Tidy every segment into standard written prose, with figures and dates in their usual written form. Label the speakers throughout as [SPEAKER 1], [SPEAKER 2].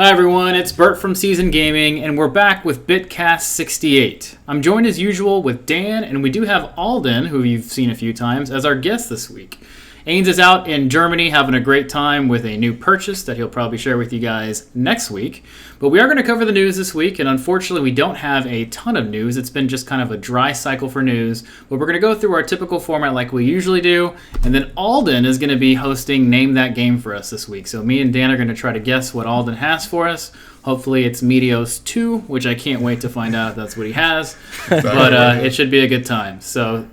[SPEAKER 1] Hi everyone, it's Bert from Season Gaming, and we're back with Bitcast 68. I'm joined as usual with Dan, and we do have Alden, who you've seen a few times, as our guest this week. Ains is out in Germany having a great time with a new purchase that he'll probably share with you guys next week. But we are going to cover the news this week, and unfortunately we don't have a ton of news. It's been just kind of a dry cycle for news. But we're going to go through our typical format like we usually do, and then Alden is going to be hosting Name That Game for us this week. So me and Dan are going to try to guess what Alden has for us. Hopefully it's Meteos 2, which I can't wait to find out if that's what he has. But it should be a good time. So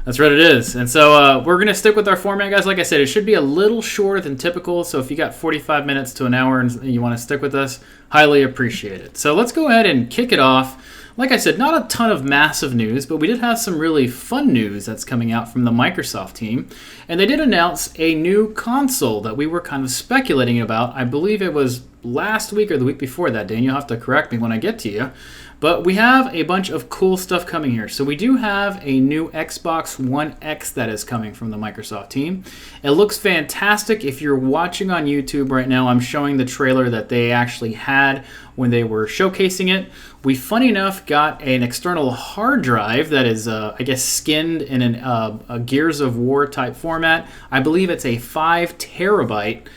[SPEAKER 1] that's what it is. And so we're going to stick with our format, guys. Like I said, it should be a little shorter than typical. So if you got 45 minutes to an hour and you want to stick with us, highly appreciate it. So let's go ahead and kick it off. Like I said, not a ton of massive news, but we did have some really fun news that's coming out from the Microsoft team. And they did announce a new console that we were kind of speculating about. I believe it was last week or the week before that, Dan. You'll have to correct me when I get to you. But we have a bunch of cool stuff coming here. So we do have a new Xbox One X that is coming from the Microsoft team. It looks fantastic. If you're watching on YouTube right now, I'm showing the trailer that they actually had when they were showcasing it. We, funny enough, got an external hard drive that is, I guess, skinned in a Gears of War type format. I believe it's a 5 terabyte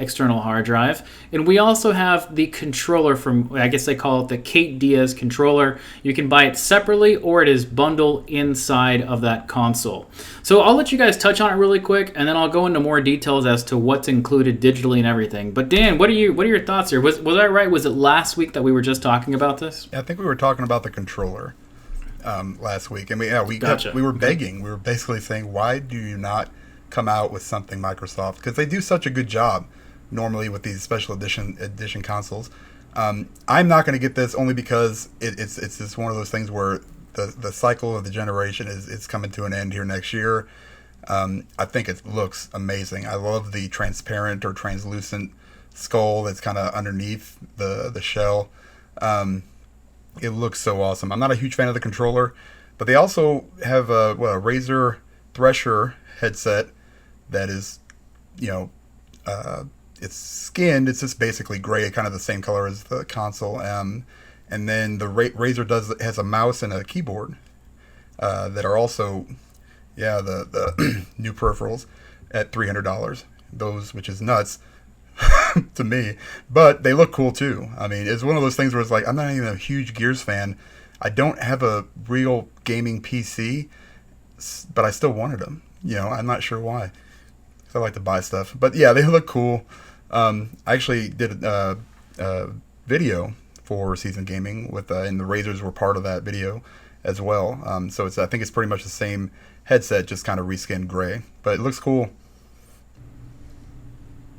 [SPEAKER 1] external hard drive. And we also have the controller from, I guess they call it the Kate Diaz controller. You can buy it separately or it is bundled inside of that console. So I'll let you guys touch on it really quick and then I'll go into more details as to what's included digitally and everything. But Dan, what are your thoughts here? Was I right? Was it last week that we were just talking about this?
[SPEAKER 2] Yeah, I think we were talking about the controller last week. And we
[SPEAKER 1] Gotcha.
[SPEAKER 2] We were begging. We were basically saying, why do you not come out with something Microsoft, because they do such a good job normally with these special edition consoles. I'm not going to get this only because it's just one of those things where the cycle of the generation is coming to an end here next year. I think it looks amazing. I love the transparent or translucent skull that's kind of underneath the shell. It looks so awesome. I'm not a huge fan of the controller, but they also have a Razer Thresher headset that is, it's skinned. It's just basically gray, kind of the same color as the console. And then the Razer has a mouse and a keyboard that are also, the new peripherals at $300. Those, which is nuts to me, but they look cool too. I mean, it's one of those things where it's like, I'm not even a huge Gears fan. I don't have a real gaming PC, but I still wanted them. I'm not sure why. I like to buy stuff, but yeah, they look cool. I actually did a video for Season Gaming with, and the Razers were part of that video as well. So I think it's pretty much the same headset, just kind of reskinned gray, but it looks cool.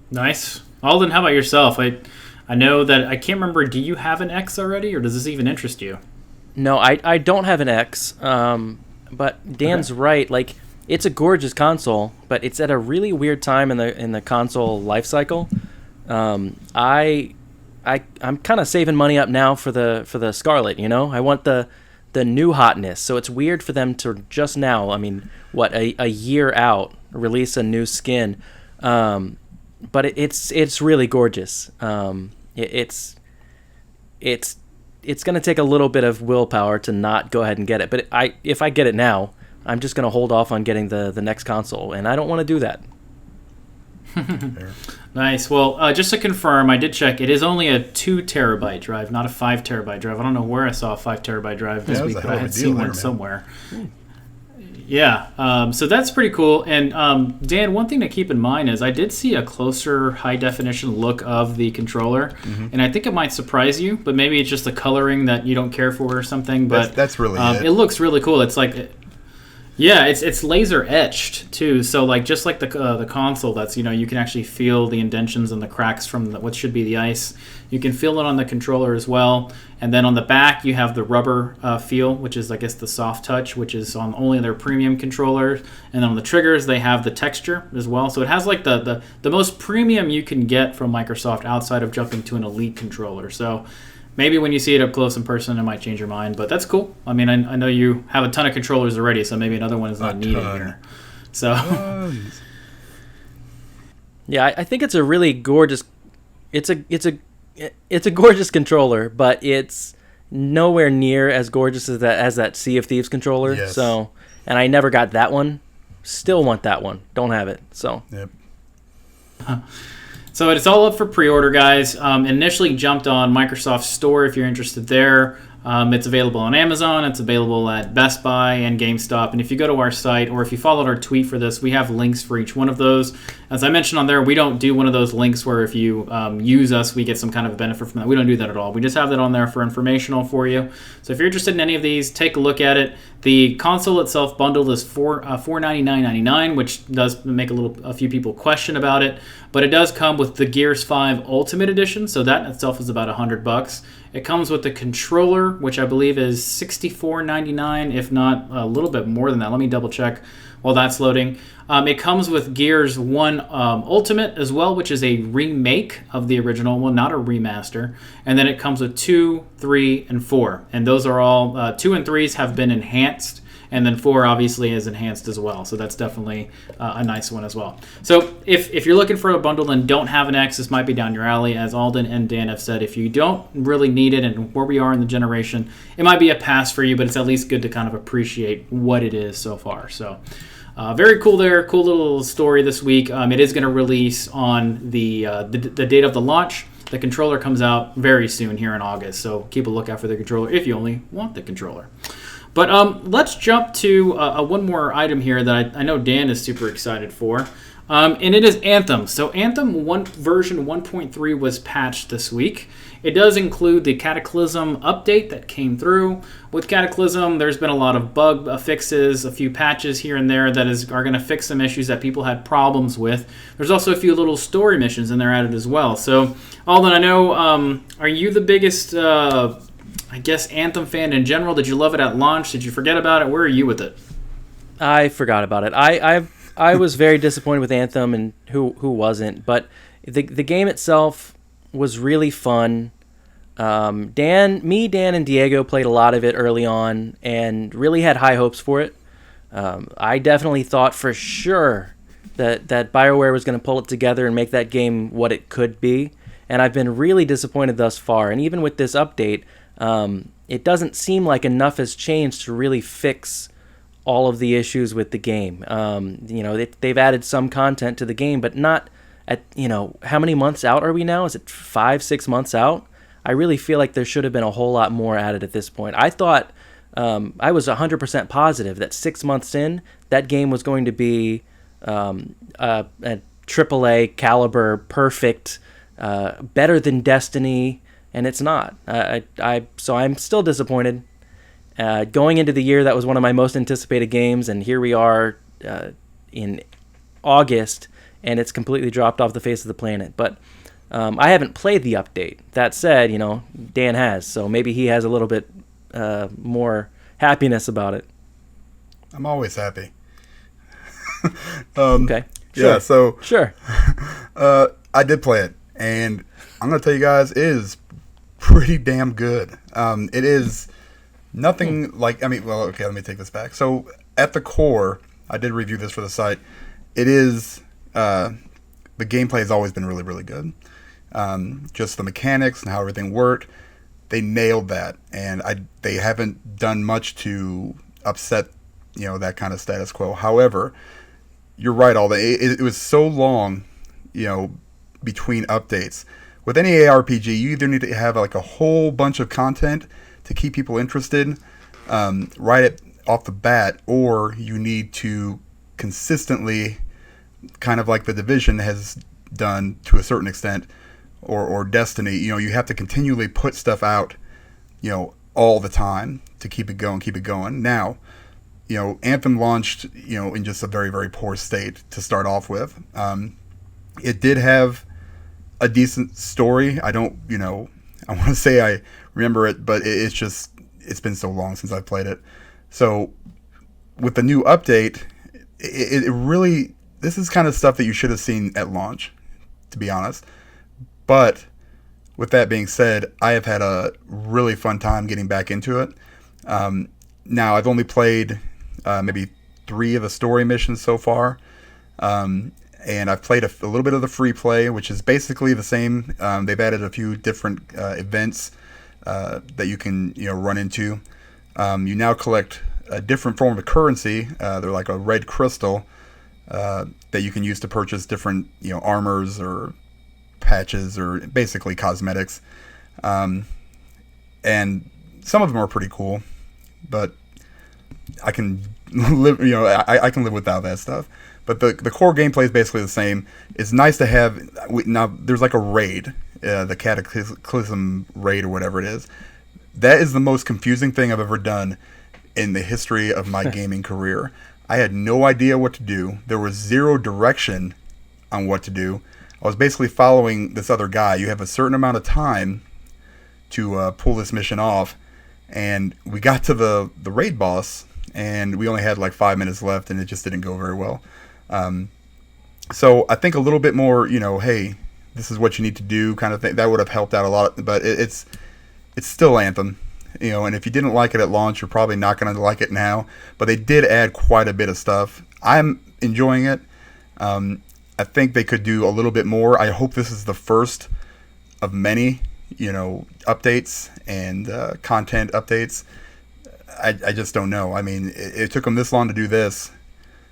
[SPEAKER 1] Nice. Alden, how about yourself? I know that I can't remember. Do you have an X already, or does this even interest you?
[SPEAKER 3] No, I don't have an X. But Dan's right. Like, it's a gorgeous console, but it's at a really weird time in the console life cycle. I'm kind of saving money up now for the Scarlet. I want the new hotness. So it's weird for them to just now, a year out, release a new skin. But it's really gorgeous. It's going to take a little bit of willpower to not go ahead and get it. But if I get it now, I'm just going to hold off on getting the next console, and I don't want to do that.
[SPEAKER 1] Nice. Well, just to confirm, I did check. It is only a 2 terabyte drive, not a 5 terabyte drive. I don't know where I saw a 5 terabyte drive this week, but I had seen one somewhere. Yeah, so that's pretty cool. And Dan, one thing to keep in mind is I did see a closer high-definition look of the controller, and I think it might surprise you, but maybe it's just the coloring that you don't care for or something. But
[SPEAKER 2] that's really
[SPEAKER 1] it looks really cool. It's like, it's laser etched too. So just like the console, that's you can actually feel the indentions and the cracks from what should be the ice. You can feel it on the controller as well. And then on the back, you have the rubber feel, which is, I guess, the soft touch, which is on only their premium controllers. And then on the triggers, they have the texture as well. So it has the most premium you can get from Microsoft outside of jumping to an Elite controller. So maybe when you see it up close in person, it might change your mind. But that's cool. I know you have a ton of controllers already, so maybe another one is not needed here. So,
[SPEAKER 3] yeah, I think it's a really gorgeous. It's a it's a gorgeous controller, but it's nowhere near as gorgeous as that Sea of Thieves controller.
[SPEAKER 2] Yes.
[SPEAKER 3] So, and I never got that one. Still want that one. Don't have it. So.
[SPEAKER 2] Yep.
[SPEAKER 1] So it's all up for pre-order, guys. Initially jumped on Microsoft's store if you're interested there. It's available on Amazon. It's available at Best Buy and GameStop. And if you go to our site or if you followed our tweet for this, we have links for each one of those. As I mentioned on there, we don't do one of those links where if you use us, we get some kind of benefit from that. We don't do that at all. We just have that on there for informational for you. So if you're interested in any of these, take a look at it. The console itself bundled is $499.99, which does make a few people question about it. But it does come with the Gears 5 Ultimate Edition, so that in itself is about $100. It comes with the controller, which I believe is $64.99, if not a little bit more than that. Let me double check while that's loading. It comes with Gears 1 Ultimate as well, which is a remake of the original one, not a remaster. And then it comes with 2, 3, and 4. And those are all, 2 and 3s have been enhanced. And then 4 obviously is enhanced as well. So that's definitely a nice one as well. So if you're looking for a bundle and don't have an X, this might be down your alley. As Alden and Dan have said, if you don't really need it and where we are in the generation, it might be a pass for you, but it's at least good to kind of appreciate what it is so far. So very cool there. Cool little story this week. It is going to release on the date of the launch. The controller comes out very soon here in August. So keep a lookout for the controller if you only want the controller. But let's jump to one more item here that I know Dan is super excited for, and it is Anthem. So Anthem version 1.3 was patched this week. It does include the Cataclysm update that came through. With Cataclysm, there's been a lot of bug fixes, a few patches here and there that are going to fix some issues that people had problems with. There's also a few little story missions in there added as well. So, Alden, I know, are you the biggest... I guess Anthem fan in general? Did you love it at launch? Did you forget about it? Where are you with it?
[SPEAKER 3] I forgot about it. I was very disappointed with Anthem, and who wasn't? But the game itself was really fun. Dan, and Diego played a lot of it early on, and really had high hopes for it. I definitely thought for sure that BioWare was going to pull it together and make that game what it could be. And I've been really disappointed thus far. And even with this update, it doesn't seem like enough has changed to really fix all of the issues with the game. They've added some content to the game, but not at, how many months out are we now? Is it 5-6 months out? I really feel like there should have been a whole lot more added at this point. I thought, I was 100% positive that 6 months in, that game was going to be a AAA caliber, perfect, better than Destiny, and it's not. So I'm still disappointed. Going into the year, that was one of my most anticipated games, and here we are in August, and it's completely dropped off the face of the planet. But I haven't played the update. That said, Dan has, so maybe he has a little bit more happiness about it.
[SPEAKER 2] I'm always happy.
[SPEAKER 3] Okay. Sure.
[SPEAKER 2] Yeah, so...
[SPEAKER 3] Sure.
[SPEAKER 2] I did play it, and I'm going to tell you guys, it is pretty damn good. It is nothing like... let me take this back. So, at the core, I did review this for the site. It is... the gameplay has always been really, really good. Just the mechanics and how everything worked, they nailed that. And they haven't done much to upset, that kind of status quo. However, you're right, Alden. It was so long, between updates. With any ARPG, you either need to have like a whole bunch of content to keep people interested off the bat, or you need to consistently, kind of like The Division has done to a certain extent, or Destiny, you have to continually put stuff out, all the time to keep it going. Now, Anthem launched, in just a very, very poor state to start off with. It did have a decent story. I don't, I want to say I remember it, but it's been so long since I've played it. So with the new update, it really, this is kind of stuff that you should have seen at launch, to be honest. But with that being said, I have had a really fun time getting back into it. Now I've only played maybe 3 of the story missions so far. and I've played a little bit of the free play, which is basically the same. They've added a few different events that you can run into. You now collect a different form of currency. They're like a red crystal that you can use to purchase different armors or patches or basically cosmetics. And some of them are pretty cool, but I can live. I can live without that stuff. But the core gameplay is basically the same. It's nice to have. Now there's like a raid, the Cataclysm raid or whatever it is. That is the most confusing thing I've ever done in the history of my gaming career. I had no idea what to do. There was zero direction on what to do. I was basically following this other guy. You have a certain amount of time to pull this mission off, and we got to the raid boss, and we only had like 5 minutes left, and it just didn't go very well. So I think a little bit more, hey, this is what you need to do kind of thing, that would have helped out a lot. But it's still Anthem, and if you didn't like it at launch, you're probably not going to like it now. But they did add quite a bit of stuff. I'm enjoying it. I think they could do a little bit more. I hope this is the first of many, updates and content updates. I just don't know. I mean, it took them this long to do this.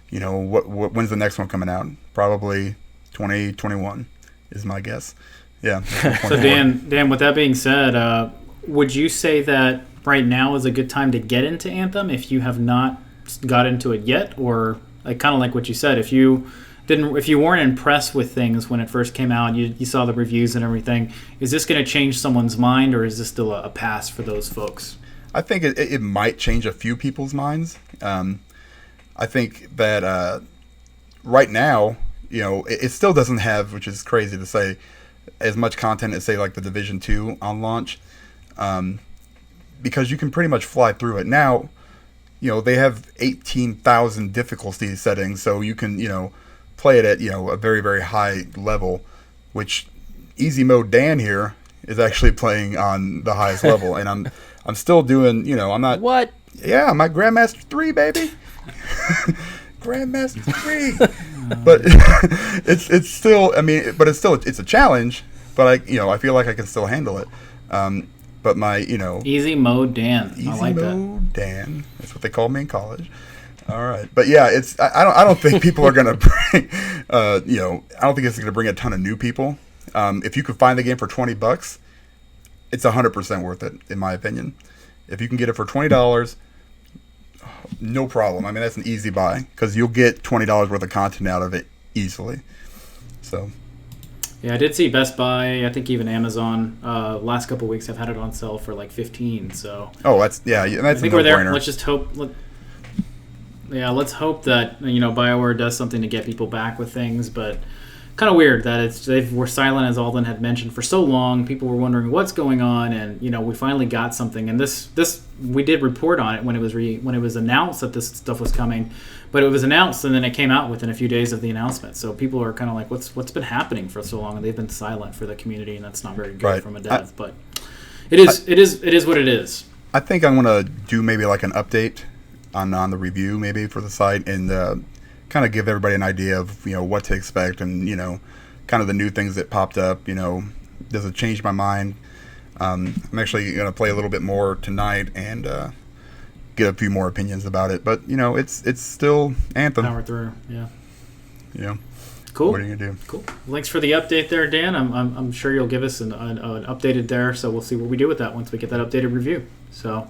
[SPEAKER 2] When's the next one coming out? Probably 2021 is my guess. Yeah.
[SPEAKER 1] So Dan, with that being said, would you say that right now is a good time to get into Anthem if you have not got into it yet, or kind of like what you said, if you weren't impressed with things when it first came out, you saw the reviews and everything, is this going to change someone's mind, or is this still a pass for those folks?
[SPEAKER 2] I think it might change a few people's minds. I think that right now, it still doesn't have, which is crazy to say, as much content as, say, like the Division 2 on launch, because you can pretty much fly through it. Now, they have 18,000 difficulty settings, so you can, play it at, a very, very high level, which easy mode Dan here is actually playing on the highest level, and I'm still doing, I'm not...
[SPEAKER 3] What?
[SPEAKER 2] Yeah, I'm at Grandmaster 3, baby. Grandmaster 3. But it's still, it's a challenge, but I feel like I can still handle it. But my,
[SPEAKER 1] Easy mode Dan.
[SPEAKER 2] Easy
[SPEAKER 1] I like
[SPEAKER 2] mode that. Dan. That's what they called me in college. All right. But yeah, I don't think people are going to bring, I don't think it's going to bring a ton of new people. If you could find the game for $20, it's 100% worth it, in my opinion. If you can get it for $20, no problem. I mean, that's an easy buy because you'll get $20 worth of content out of it easily. So,
[SPEAKER 1] yeah, I did see Best Buy. I think even Amazon. Last couple of weeks have had it on sale for like $15. So.
[SPEAKER 2] Oh, that's I think
[SPEAKER 1] we're there. Let's just hope. Let's hope that BioWare does something to get people back with things, but. Kind of weird that they were silent, as Alden had mentioned, for so long. People were wondering what's going on, and we finally got something. And this we did report on it when it was announced that this stuff was coming, but it was announced and then it came out within a few days of the announcement. So people are kind of like, what's been happening for so long, and they've been silent for the community, and that's not very good from a dev. But it is what it is.
[SPEAKER 2] I think I'm gonna do maybe like an update on the review maybe for the site and. Kind of give everybody an idea of what to expect and kind of the new things that popped up. Does it change my mind? I'm actually going to play a little bit more tonight and get a few more opinions about it. But it's still Anthem.
[SPEAKER 1] Power through, yeah.
[SPEAKER 2] Cool. What are you gonna do?
[SPEAKER 1] Cool. Thanks for the update there, Dan. I'm sure you'll give us an updated there. So we'll see what we do with that once we get that updated review. So.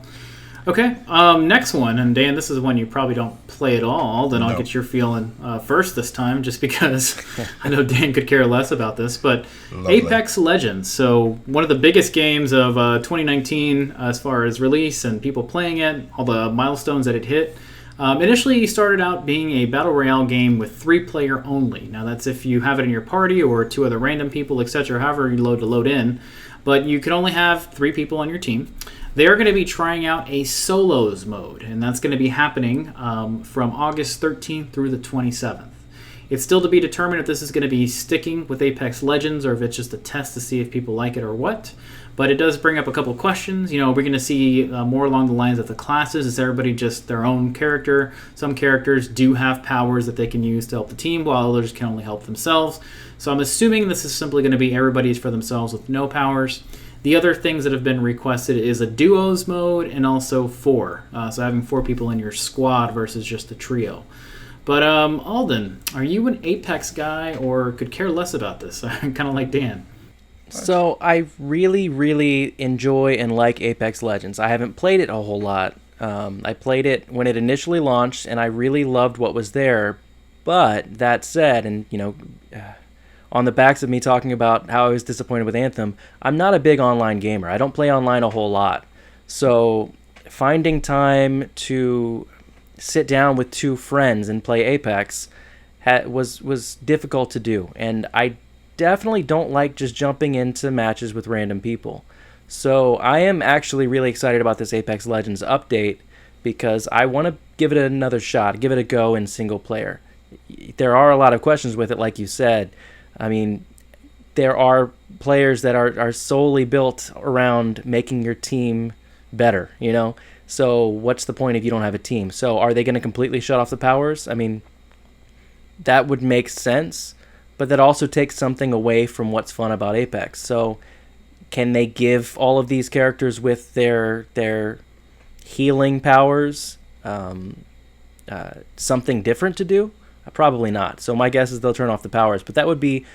[SPEAKER 1] Okay, next one, and Dan, this is one you probably don't play at all, then I'll get your feeling first this time, just because I know Dan could care less about this, but Lovely. Apex Legends, so one of the biggest games of 2019 as far as release and people playing it, all the milestones that it hit. Initially started out being a Battle Royale game with 3-player only. Now that's if you have it in your party or 2 other random people, etc., however you load in, but you can only have 3 people on your team. They are going to be trying out a solos mode, and that's going to be happening from August 13th through the 27th. It's still to be determined if this is going to be sticking with Apex Legends or if it's just a test to see if people like it or what. But it does bring up a couple questions. We're going to see more along the lines of the classes. Is everybody just their own character? Some characters do have powers that they can use to help the team, while others can only help themselves. So I'm assuming this is simply going to be everybody's for themselves with no powers. The other things that have been requested is a duos mode and also 4. So having 4 people in your squad versus just a trio. But Alden, are you an Apex guy or could care less about this? I'm kind of like Dan.
[SPEAKER 3] So I really, really enjoy and like Apex Legends. I haven't played it a whole lot. I played it when it initially launched, and I really loved what was there. But that said, and on the backs of me talking about how I was disappointed with Anthem, I'm not a big online gamer. I don't play online a whole lot. So finding time to sit down with 2 friends and play Apex was difficult to do. And I definitely don't like just jumping into matches with random people. So I am actually really excited about this Apex Legends update because I want to give it another shot, give it a go in single player. There are a lot of questions with it, like you said. I mean, there are players that are solely built around making your team better, So what's the point if you don't have a team? So are they going to completely shut off the powers? I mean, that would make sense, but that also takes something away from what's fun about Apex. So can they give all of these characters with their healing powers something different to do? Probably not. So my guess is they'll turn off the powers, but that would be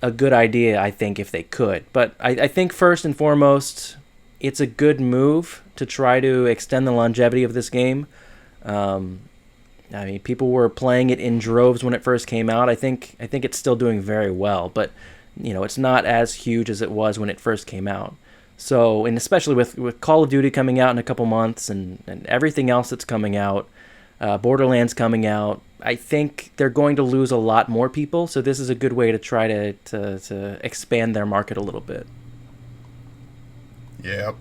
[SPEAKER 3] a good idea, I think, if they could. But I think first and foremost, it's a good move to try to extend the longevity of this game. People were playing it in droves when it first came out. I think it's still doing very well, but it's not as huge as it was when it first came out. So, and especially with Call of Duty coming out in a couple months and everything else that's coming out, Borderlands coming out, I think they're going to lose a lot more people. So this is a good way to try to expand their market a little bit.
[SPEAKER 2] Yep.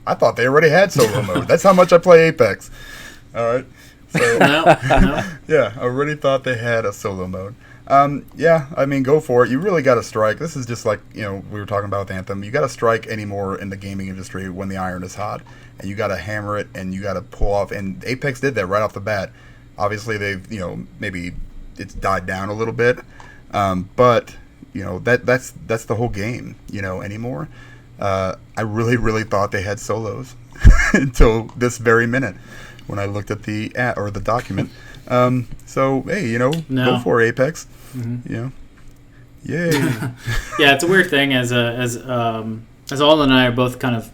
[SPEAKER 2] I thought they already had solo mode. That's how much I play Apex. All right. So,
[SPEAKER 1] No.
[SPEAKER 2] yeah, I already thought they had a solo mode. Go for it. You really got to strike. This is just like, we were talking about with Anthem. You got to strike anymore in the gaming industry when the iron is hot. And you got to hammer it and you got to pull off. And Apex did that right off the bat. Obviously, they've, maybe it's died down a little bit. But that's the whole game, anymore. I really, really thought they had solos until this very minute when I looked at the document. So, hey, go for Apex.
[SPEAKER 1] Mm-hmm.
[SPEAKER 2] Yay.
[SPEAKER 1] Yeah, it's a weird thing as Alden and I are both kind of,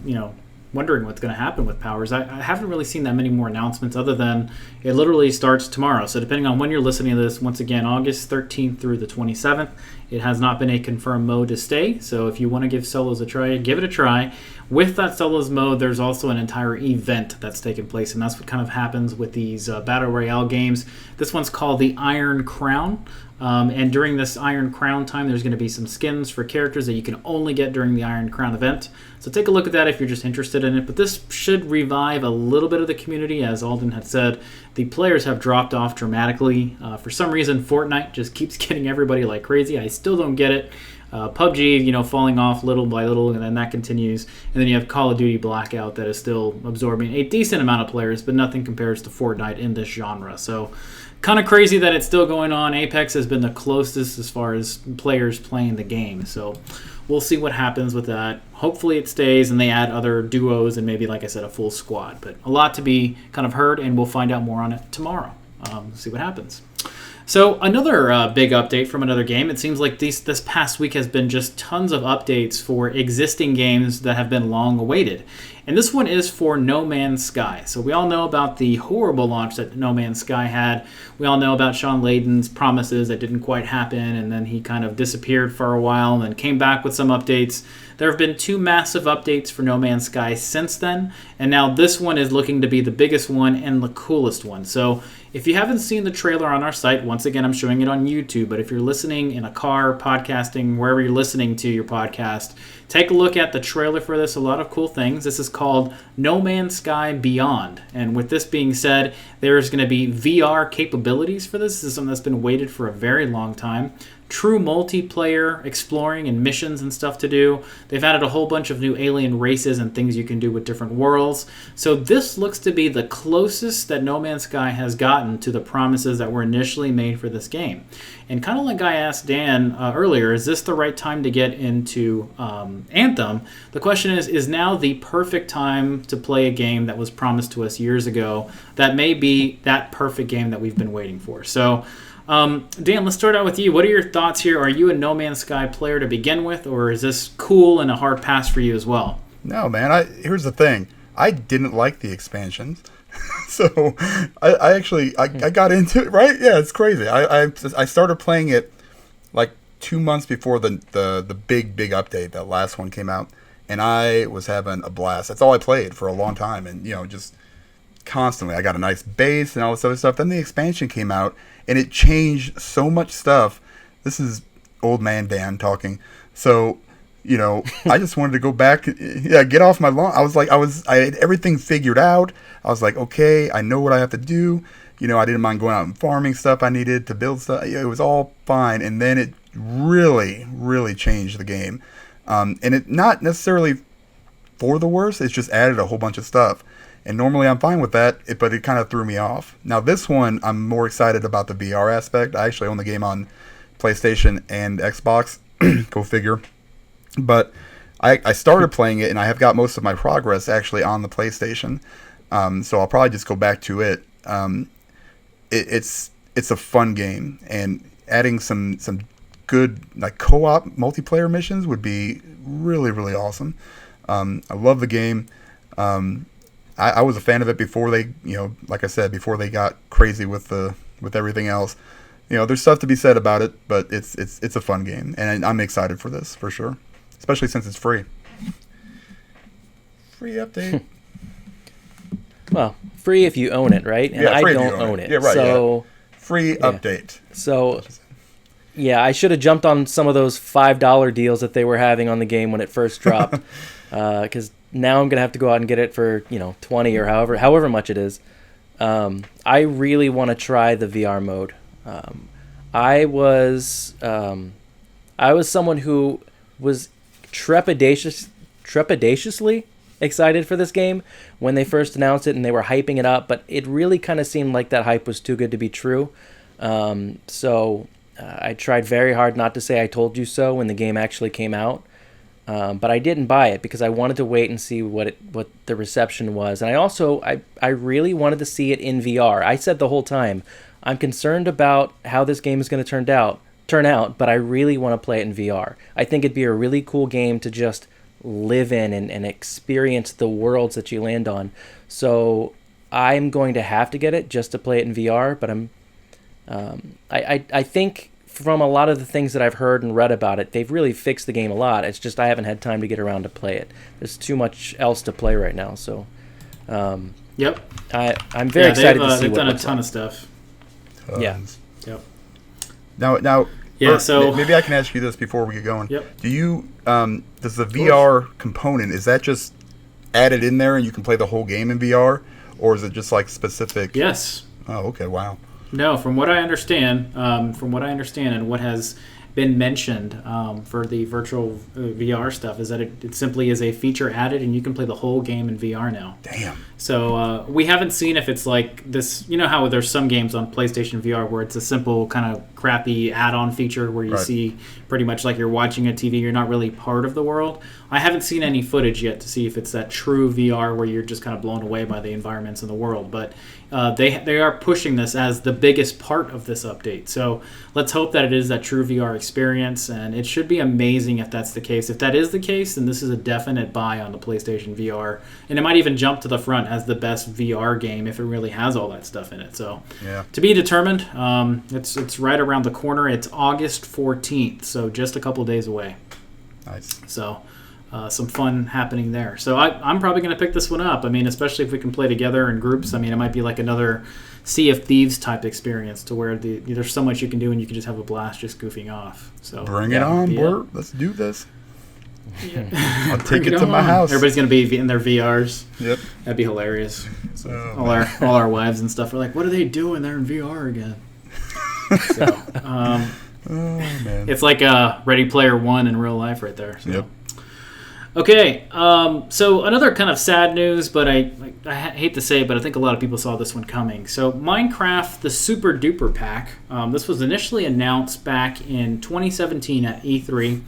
[SPEAKER 1] wondering what's going to happen with powers. I haven't really seen that many more announcements other than it literally starts tomorrow. So depending on when you're listening to this, once again, August 13th through the 27th, it has not been a confirmed mode to stay. So if you want to give solos a try, give it a try. With that solos mode, there's also an entire event that's taking place, and that's what kind of happens with these Battle Royale games. This one's called the Iron Crown. And during this Iron Crown time, there's going to be some skins for characters that you can only get during the Iron Crown event. So take a look at that if you're just interested in it. But this should revive a little bit of the community. As Alden had said, the players have dropped off dramatically. For some reason, Fortnite just keeps getting everybody like crazy. I still don't get it. PUBG, falling off little by little, and then that continues. And then you have Call of Duty Blackout that is still absorbing a decent amount of players, but nothing compares to Fortnite in this genre. So kind of crazy that it's still going on. Apex has been the closest as far as players playing the game. So we'll see what happens with that. Hopefully it stays and they add other duos and maybe, like I said, a full squad. But a lot to be kind of heard, and we'll find out more on it tomorrow. See what happens. So another big update from another game. It seems like this past week has been just tons of updates for existing games that have been long awaited. And this one is for No Man's Sky. So we all know about the horrible launch that No Man's Sky had. We all know about Sean Layden's promises that didn't quite happen, and then he kind of disappeared for a while and then came back with some updates. There have been 2 massive updates for No Man's Sky since then, and now this one is looking to be the biggest one and the coolest one. So if you haven't seen the trailer on our site, once again, I'm showing it on YouTube, but if you're listening in a car, podcasting, wherever you're listening to your podcast, take a look at the trailer for this. A lot of cool things. This is called No Man's Sky Beyond. And with this being said, there's going to be VR capabilities for this. This is something that's been waited for a very long time. True multiplayer exploring and missions and stuff to do. They've added a whole bunch of new alien races and things you can do with different worlds. So this looks to be the closest that No Man's Sky has gotten to the promises that were initially made for this game. And kind of like I asked Dan earlier, is this the right time to get into Anthem? The question is now the perfect time to play a game that was promised to us years ago that may be that perfect game that we've been waiting for? So Dan, let's start out with you. What are your thoughts here? Are you a No Man's Sky player to begin with, or is this cool and a hard pass for you as well?
[SPEAKER 2] No, man. Here's the thing. I didn't like the expansions, so I got into it. Right? Yeah, it's crazy. I started playing it like 2 months before the big update. That last one came out, and I was having a blast. That's all I played for a long time, and just constantly. I got a nice base and all this other stuff. Then the expansion came out, and it changed so much stuff. This is old man Dan talking. So, I just wanted to go back, get off my lawn. I had everything figured out. I was like, okay, I know what I have to do. I didn't mind going out and farming stuff I needed to build stuff. It was all fine. And then it really, really changed the game. And it not necessarily for the worse. It's just added a whole bunch of stuff. And normally I'm fine with that, but it kind of threw me off. Now this one, I'm more excited about the VR aspect. I actually own the game on PlayStation and Xbox. Go figure. But I started playing it, and I have got most of my progress actually on the PlayStation. So I'll probably just go back to it. It's a fun game, and adding some good like co-op multiplayer missions would be really, really awesome. I love the game. I was a fan of it before they, like I said, before they got crazy with everything else. There's stuff to be said about it, but it's a fun game, and I'm excited for this for sure, especially since it's free. Free update.
[SPEAKER 3] Well, free if you own it, right? And
[SPEAKER 2] yeah,
[SPEAKER 3] I
[SPEAKER 2] free
[SPEAKER 3] don't
[SPEAKER 2] if you own
[SPEAKER 3] it.
[SPEAKER 2] Yeah, right.
[SPEAKER 3] So,
[SPEAKER 2] yeah. Free update.
[SPEAKER 3] So, yeah, I should have jumped on some of those $5 deals that they were having on the game when it first dropped, because now I'm gonna have to go out and get it for 20 or however much it is. I really want to try the VR mode. I was someone who was trepidatiously excited for this game when they first announced it and they were hyping it up, but it really kind of seemed like that hype was too good to be true. So I tried very hard not to say I told you so when the game actually came out. But I didn't buy it because I wanted to wait and see what the reception was. And I really wanted to see it in VR. I said the whole time, I'm concerned about how this game is going to turn out, but I really want to play it in VR. I think it'd be a really cool game to just live in and experience the worlds that you land on. So I'm going to have to get it just to play it in VR, but I think from a lot of the things that I've heard and read about it, they've really fixed the game a lot. It's just I haven't had time to get around to play it. There's too much else to play right now. So,
[SPEAKER 1] yep.
[SPEAKER 3] I'm very excited to see
[SPEAKER 1] they've
[SPEAKER 3] what
[SPEAKER 1] done a
[SPEAKER 3] looks
[SPEAKER 1] ton
[SPEAKER 3] like.
[SPEAKER 1] of stuff.
[SPEAKER 3] Yeah.
[SPEAKER 1] Yep.
[SPEAKER 2] Now.
[SPEAKER 1] Yeah. So
[SPEAKER 2] maybe I can ask you this before we get going.
[SPEAKER 1] Yep.
[SPEAKER 2] Do you does the VR component, is that just added in there and you can play the whole game in VR, or is it just like specific?
[SPEAKER 1] Yes.
[SPEAKER 2] Oh, okay. Wow.
[SPEAKER 1] No, from what I understand, and what has been mentioned for the virtual VR stuff is that it simply is a feature added, and you can play the whole game in VR now.
[SPEAKER 2] Damn.
[SPEAKER 1] So we haven't seen if it's like this. You know how there's some games on PlayStation VR where it's a simple kind of crappy add-on feature where you see pretty much like you're watching a TV. You're not really part of the world. I haven't seen any footage yet to see if it's that true VR where you're just kind of blown away by the environments in the world. But they are pushing this as the biggest part of this update. So let's hope that it is that true VR experience, and it should be amazing if that's the case. If that is the case, then this is a definite buy on the PlayStation VR, and it might even jump to the front as the best VR game if it really has all that stuff in it. So to be determined. It's right around the corner. It's August 14th, so just a couple days away.
[SPEAKER 2] Nice.
[SPEAKER 1] So some fun happening there. So I'm probably going to pick this one up. I mean, especially if we can play together in groups. I mean, it might be like another Sea of Thieves type experience to where there's so much you can do and you can just have a blast just goofing off. So
[SPEAKER 2] bring it on, Bert. Let's do this. I'll take it to my house.
[SPEAKER 1] Everybody's gonna be in their VRs.
[SPEAKER 2] Yep.
[SPEAKER 1] That'd be hilarious. So all our wives and stuff are like, "What are they doing? They're in VR again." So,
[SPEAKER 2] man.
[SPEAKER 1] it's like Ready Player One in real life, right there. So.
[SPEAKER 2] Yep.
[SPEAKER 1] Okay, so another kind of sad news, but I hate to say it, but I think a lot of people saw this one coming. So Minecraft, the Super Duper Pack, this was initially announced back in 2017 at E3,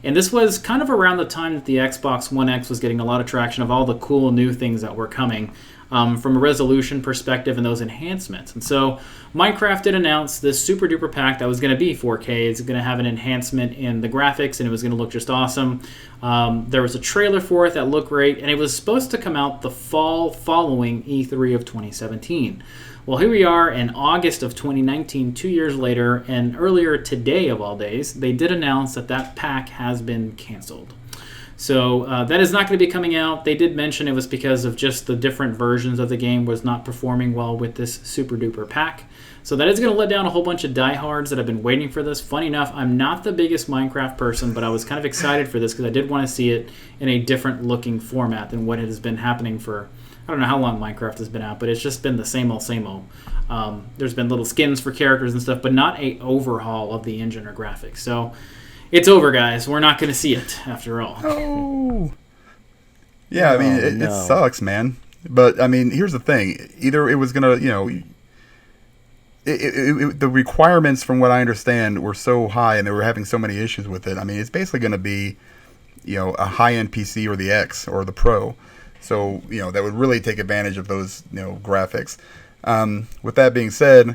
[SPEAKER 1] and this was kind of around the time that the Xbox One X was getting a lot of traction of all the cool new things that were coming from a resolution perspective and those enhancements. And so Minecraft did announce this Super Duper Pack that was going to be 4K. It's going to have an enhancement in the graphics, and it was going to look just awesome. There was a trailer for it that looked great, and it was supposed to come out the fall following E3 of 2017. Well, here we are in August of 2019, 2 years later, and earlier today of all days, they did announce that that pack has been canceled. So that is not going to be coming out. They did mention it was because of just the different versions of the game was not performing well with this Super Duper Pack. So that is going to let down a whole bunch of diehards that have been waiting for this. Funny enough, I'm not the biggest Minecraft person, but I was kind of excited for this because I did want to see it in a different looking format than what has been happening for, I don't know how long Minecraft has been out, but it's just been the same old, same old. There's been little skins for characters and stuff, but not a overhaul of the engine or graphics. So it's over, guys. We're not going to see it after all.
[SPEAKER 2] Oh. Yeah, I mean, it sucks, man. But, I mean, here's the thing. Either it was going to, the requirements, from what I understand, were so high and they were having so many issues with it. I mean, it's basically going to be, a high-end PC or the X or the Pro. So, that would really take advantage of those, graphics. With that being said,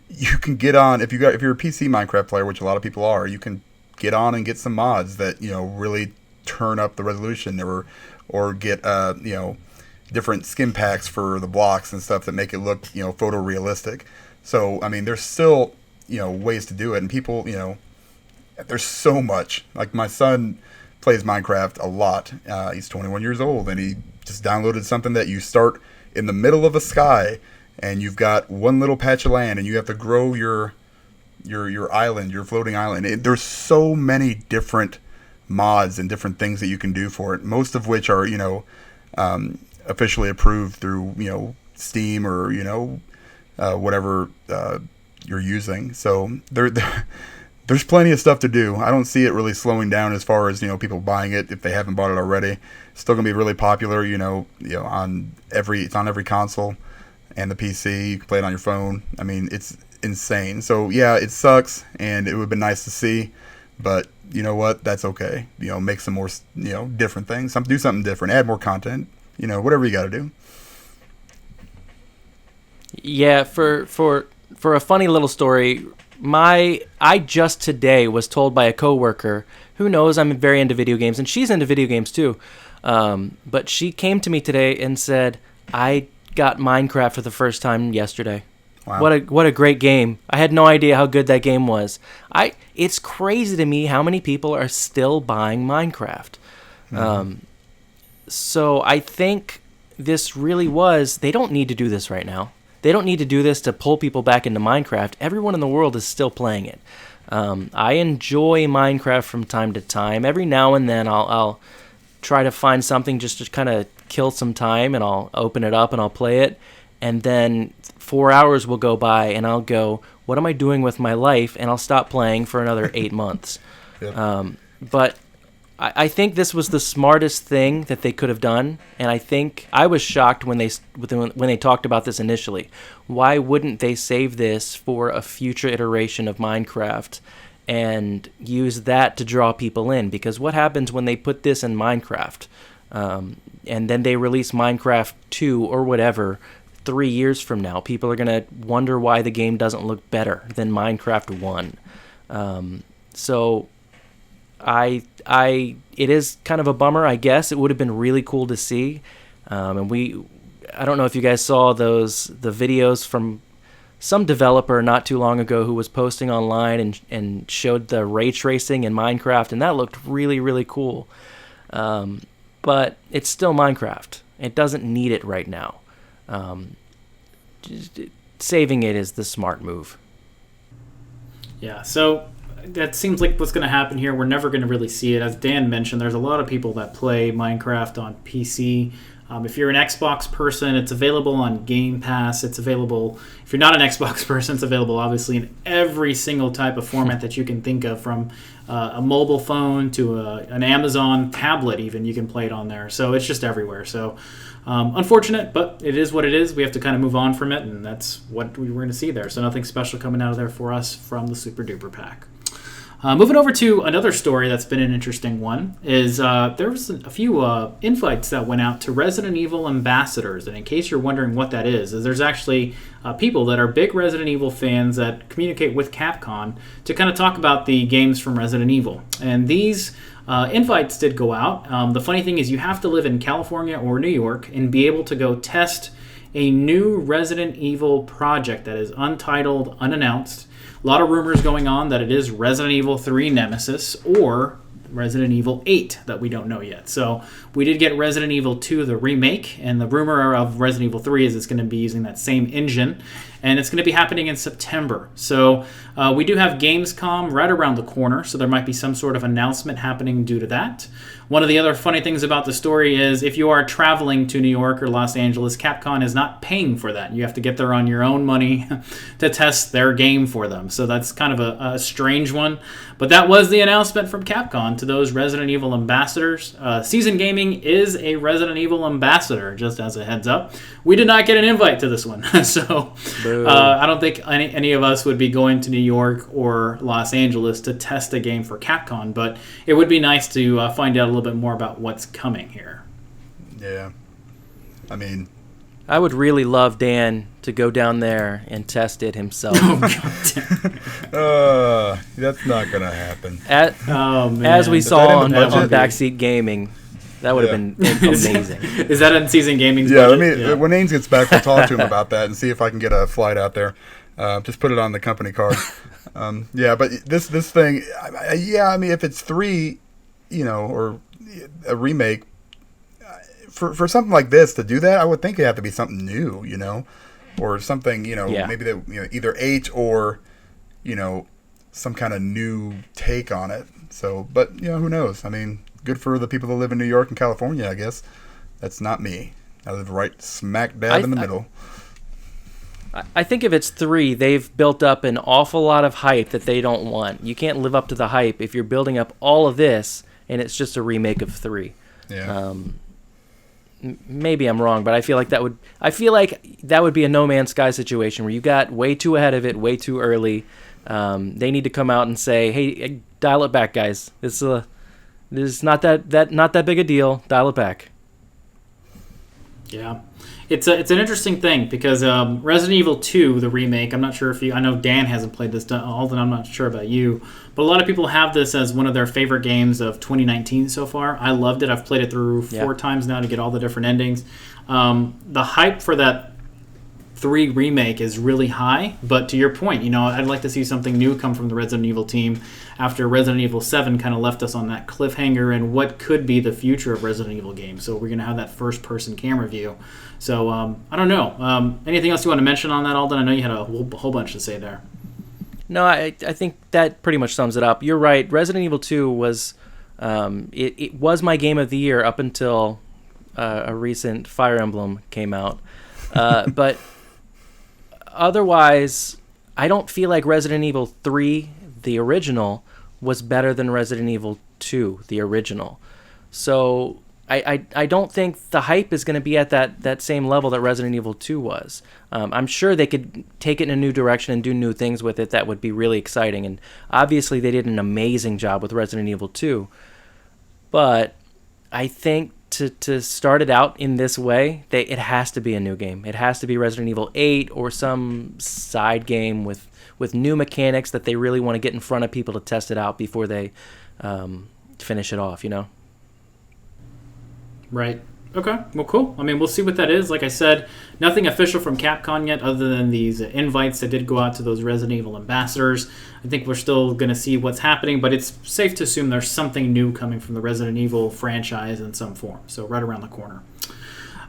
[SPEAKER 2] you can get on, if you're a PC Minecraft player, which a lot of people are, you can get on and get some mods that really turn up the resolution, or get different skin packs for the blocks and stuff that make it look photorealistic. So I mean, there's still ways to do it, and people there's so much. Like, my son plays Minecraft a lot. He's 21 years old, and he just downloaded something that you start in the middle of a sky, and you've got one little patch of land, and you have to grow your island, your floating island. There's so many different mods and different things that you can do for it, most of which are officially approved through Steam or whatever you're using. So there's plenty of stuff to do. I don't see it really slowing down as far as people buying it if they haven't bought it already. It's still gonna be really popular. It's on every console and the PC. You can play it on your phone. I mean, it's insane. So yeah, it sucks, and it would have been nice to see, but you know what? That's okay. Make some more different things. Do something different. Add more content. Whatever you got to do.
[SPEAKER 3] Yeah, for a funny little story, I just today was told by a coworker who knows I'm very into video games, and she's into video games too. But she came to me today and said, I got Minecraft for the first time yesterday.
[SPEAKER 2] Wow.
[SPEAKER 3] What a great game. I had no idea how good that game was. It's crazy to me how many people are still buying Minecraft. Mm-hmm. So I think this really they don't need to do this right now. They don't need to do this to pull people back into Minecraft. Everyone in the world is still playing it. I enjoy Minecraft from time to time. Every now and then I'll try to find something just to kind of kill some time, and I'll open it up and I'll play it. And then 4 hours will go by, and I'll go, what am I doing with my life? And I'll stop playing for another 8 months. Yep. But I think this was the smartest thing that they could have done, and I think I was shocked when they talked about this initially. Why wouldn't they save this for a future iteration of Minecraft and use that to draw people in? Because what happens when they put this in Minecraft, and then they release Minecraft 2 or whatever 3 years from now? People are going to wonder why the game doesn't look better than Minecraft 1. So it is kind of a bummer, I guess. It would have been really cool to see. And I don't know if you guys saw the videos from some developer not too long ago who was posting online and showed the ray tracing in Minecraft, and that looked really, really cool. But it's still Minecraft. It doesn't need it right now. Saving it is the smart move.
[SPEAKER 1] Yeah, so that seems like what's going to happen here. We're never going to really see it. As Dan mentioned, there's a lot of people that play Minecraft on PC. If you're an Xbox person, it's available on Game Pass. It's available, if you're not an Xbox person, it's available obviously in every single type of format that you can think of, from a mobile phone to an Amazon tablet even. You can play it on there. So it's just everywhere. So unfortunate, but it is what it is. We have to kind of move on from it, and that's what we were going to see there. So nothing special coming out of there for us from the Super Duper Pack. Moving over to another story that's been an interesting one is there was a few invites that went out to Resident Evil ambassadors. And in case you're wondering what that is there's actually people that are big Resident Evil fans that communicate with Capcom to kind of talk about the games from Resident Evil. And these invites did go out. The funny thing is you have to live in California or New York and be able to go test a new Resident Evil project that is untitled, unannounced. A lot of rumors going on that it is Resident Evil 3 Nemesis or Resident Evil 8 that we don't know yet. So we did get Resident Evil 2, the remake, and the rumor of Resident Evil 3 is it's going to be using that same engine, and it's going to be happening in September. So we do have Gamescom right around the corner, so there might be some sort of announcement happening due to that. One of the other funny things about the story is if you are traveling to New York or Los Angeles, Capcom is not paying for that. You have to get there on your own money to test their game for them. So that's kind of a strange one. But that was the announcement from Capcom to those Resident Evil ambassadors. Season Gaming is a Resident Evil ambassador, just as a heads up. We did not get an invite to this one. So I don't think any of us would be going to New York or Los Angeles to test a game for Capcom. But it would be nice to find out a little bit more about what's coming here.
[SPEAKER 2] Yeah. I mean,
[SPEAKER 3] I would really love Dan to go down there and test it himself.
[SPEAKER 2] That's not going to happen.
[SPEAKER 3] As we saw on Backseat Gaming, that would have been amazing.
[SPEAKER 1] Is that in Season Gaming's
[SPEAKER 2] budget? When Ains gets back, we'll talk to him about that and see if I can get a flight out there. Just put it on the company card. But this thing, I mean, if it's 3, or a remake, for something like this to do that, I would think it'd have to be something new, or something, maybe that, either 8 or, some kind of new take on it. So, but who knows? I mean, good for the people that live in New York and California, I guess. That's not me. I live right smack dab in the middle.
[SPEAKER 3] I think if it's 3, they've built up an awful lot of hype that they don't want. You can't live up to the hype if you're building up all of this and it's just a remake of 3.
[SPEAKER 2] Yeah.
[SPEAKER 3] Maybe I'm wrong, but I feel like that would be a No Man's Sky situation where you got way too ahead of it, way too early. They need to come out and say, "Hey, dial it back, guys. This is not that big a deal. Dial it back."
[SPEAKER 1] Yeah. It's an interesting thing because Resident Evil 2, the remake, I'm not sure if I know Dan hasn't played this, Alden, I'm not sure about you, but a lot of people have this as one of their favorite games of 2019 so far. I loved it. I've played it through 4 times now to get all the different endings. The hype for that 3 remake is really high, but to your point, I'd like to see something new come from the Resident Evil team after Resident Evil 7 kind of left us on that cliffhanger and what could be the future of Resident Evil games. So we're going to have that first-person camera view. So I don't know. Anything else you want to mention on that, Alden? I know you had a whole bunch to say there.
[SPEAKER 3] No, I think that pretty much sums it up. You're right. Resident Evil 2 was it was my game of the year up until a recent Fire Emblem came out. But otherwise, I don't feel like Resident Evil 3, the original, was better than Resident Evil 2, the original. So I don't think the hype is going to be at that same level that Resident Evil 2 was. I'm sure they could take it in a new direction and do new things with it that would be really exciting. And obviously they did an amazing job with Resident Evil 2. But I think to start it out in this way, it has to be a new game. It has to be Resident Evil 8 or some side game with new mechanics that they really want to get in front of people to test it out before they finish it off, Right.
[SPEAKER 1] Okay. Well, cool. I mean, we'll see what that is. Like I said, nothing official from Capcom yet other than these invites that did go out to those Resident Evil ambassadors. I think we're still going to see what's happening, but it's safe to assume there's something new coming from the Resident Evil franchise in some form. So right around the corner.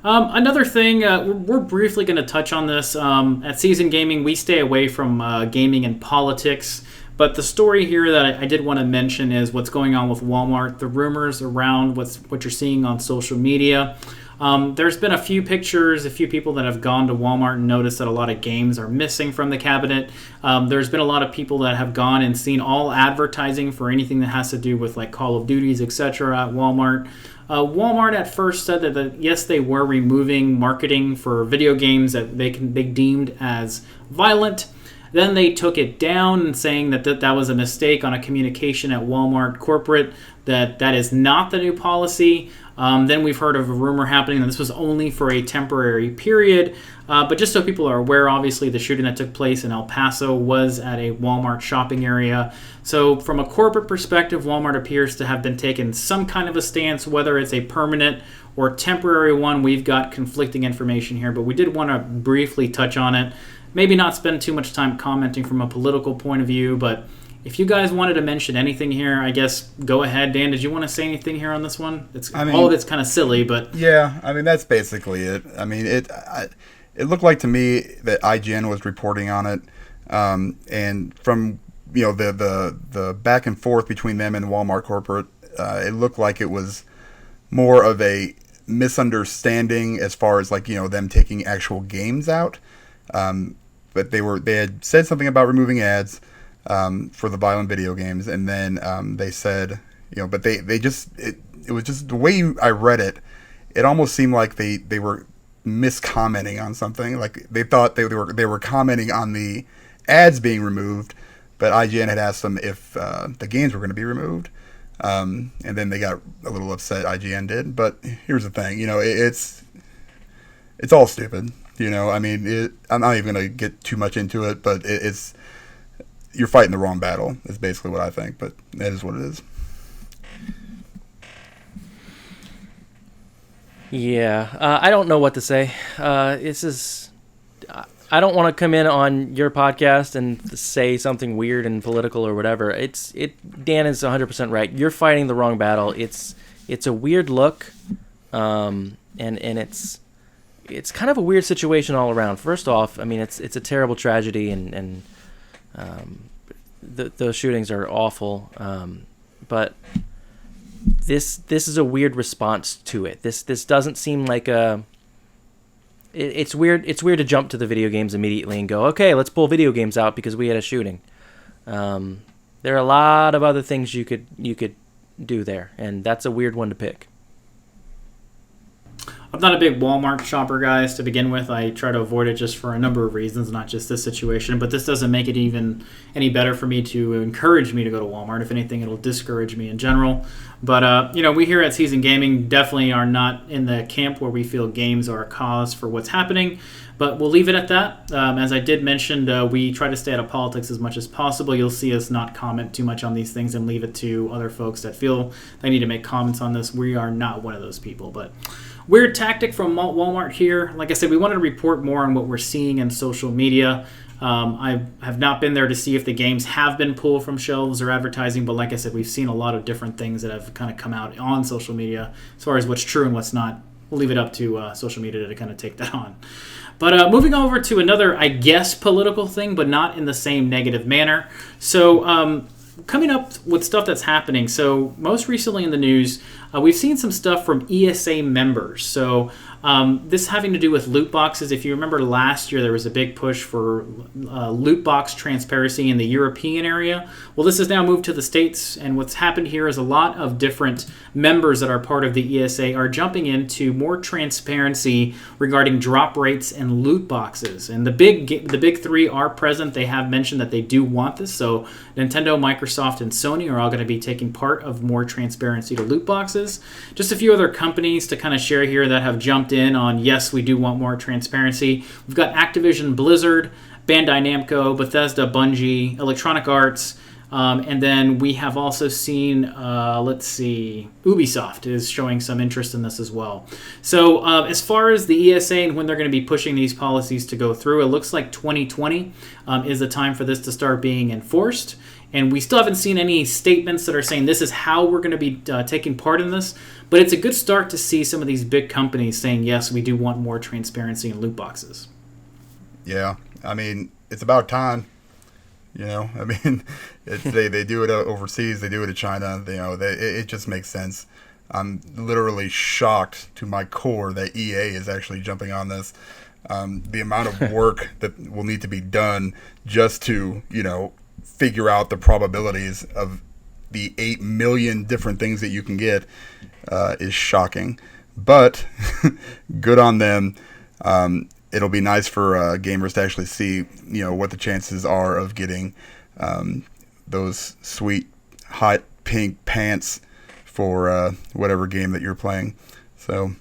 [SPEAKER 1] Another thing, we're briefly going to touch on this. At Season Gaming, we stay away from gaming and politics. But the story here that I did want to mention is what's going on with Walmart, the rumors around what you're seeing on social media. There's been a few pictures, a few people that have gone to Walmart and noticed that a lot of games are missing from the cabinet. There's been a lot of people that have gone and seen all advertising for anything that has to do with like Call of Duties, etc. at Walmart. Walmart at first said that yes, they were removing marketing for video games that they deemed as violent. Then they took it down and saying that was a mistake on a communication at Walmart corporate, that is not the new policy. Then we've heard of a rumor happening that this was only for a temporary period. But just so people are aware, obviously the shooting that took place in El Paso was at a Walmart shopping area. So from a corporate perspective, Walmart appears to have been taking some kind of a stance, whether it's a permanent or temporary one. We've got conflicting information here, but we did want to briefly touch on it. Maybe not spend too much time commenting from a political point of view, but if you guys wanted to mention anything here, I guess go ahead. Dan, did you want to say anything here on this one? All of it's kind of silly, but
[SPEAKER 2] yeah, I mean that's basically it. I mean it looked like to me that IGN was reporting on it, and from the back and forth between them and Walmart corporate, it looked like it was more of a misunderstanding as far as them taking actual games out. But they had said something about removing ads for the violent video games, and then they said, but they just it was just the way I read it. It almost seemed like they were miscommenting on something. Like they thought they were commenting on the ads being removed, but IGN had asked them if the games were going to be removed, and then they got a little upset. IGN did, but here's the thing, it's all stupid. I mean, I'm not even going to get too much into it, but it's you're fighting the wrong battle is basically what I think, but that is what it is.
[SPEAKER 3] Yeah, I don't know what to say. I don't want to come in on your podcast and say something weird and political or whatever. Dan is 100% right. You're fighting the wrong battle. It's a weird look, and it's kind of a weird situation all around. First off, I mean, it's a terrible tragedy, and those shootings are awful. But this is a weird response to it. This doesn't seem like a. It's weird. It's weird to jump to the video games immediately and go, okay, let's pull video games out because we had a shooting. There are a lot of other things you could do there, and that's a weird one to pick.
[SPEAKER 1] I'm not a big Walmart shopper, guys, to begin with. I try to avoid it just for a number of reasons, not just this situation. But this doesn't make it even any better for me to encourage me to go to Walmart. If anything, it'll discourage me in general. But, we here at Season Gaming definitely are not in the camp where we feel games are a cause for what's happening. But we'll leave it at that. As I did mention, we try to stay out of politics as much as possible. You'll see us not comment too much on these things and leave it to other folks that feel they need to make comments on this. We are not one of those people. But weird tactic from Walmart here. Like I said, we wanted to report more on what we're seeing in social media. I have not been there to see if the games have been pulled from shelves or advertising, but like I said, we've seen a lot of different things that have kind of come out on social media as far as what's true and what's not. We'll leave it up to social media to kind of take that on. But moving over to another, I guess, political thing, but not in the same negative manner. So coming up with stuff that's happening. So most recently in the news, we've seen some stuff from ESA members. So this having to do with loot boxes. If you remember last year, there was a big push for loot box transparency in the European area. Well, this has now moved to the States, and what's happened here is a lot of different members that are part of the ESA are jumping into more transparency regarding drop rates and loot boxes. And the big three are present. They have mentioned that they do want this. So Nintendo, Microsoft, and Sony are all going to be taking part of more transparency to loot boxes. Just a few other companies to kind of share here that have jumped in on, yes, we do want more transparency. We've got Activision Blizzard, Bandai Namco, Bethesda, Bungie, Electronic Arts, and then we have also seen, Ubisoft is showing some interest in this as well. So as far as the ESA and when they're going to be pushing these policies to go through, it looks like 2020 is the time for this to start being enforced. And we still haven't seen any statements that are saying this is how we're going to be taking part in this. But it's a good start to see some of these big companies saying, yes, we do want more transparency in loot boxes.
[SPEAKER 2] Yeah, I mean, it's about time. I mean, they do it overseas. They do it in China. It just makes sense. I'm literally shocked to my core that EA is actually jumping on this. The amount of work that will need to be done just to, figure out the probabilities of the 8 million different things that you can get is shocking. But good on them. It'll be nice for gamers to actually see, what the chances are of getting those sweet, hot pink pants for whatever game that you're playing. So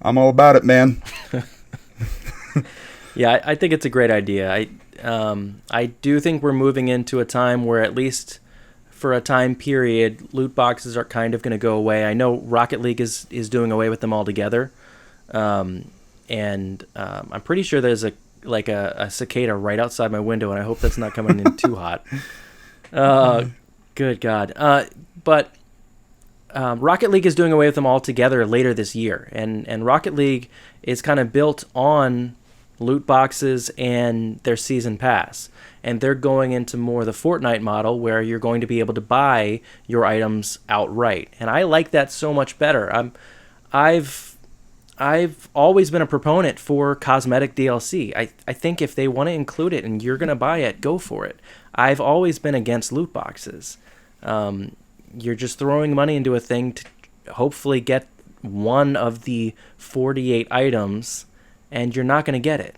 [SPEAKER 2] I'm all about it, man.
[SPEAKER 3] Yeah, I think it's a great idea. I do think we're moving into a time where, at least for a time period, loot boxes are kind of going to go away. I know Rocket League is doing away with them altogether. And I'm pretty sure there's a cicada right outside my window, and I hope that's not coming in too hot. Good God. But Rocket League is doing away with them altogether later this year. And Rocket League is kind of built on loot boxes and their season pass. And they're going into more the Fortnite model, where you're going to be able to buy your items outright. And I like that so much better. I've always been a proponent for cosmetic DLC. I think if they want to include it and you're going to buy it, go for it. I've always been against loot boxes. You're just throwing money into a thing to hopefully get one of the 48 items, and you're not going to get it.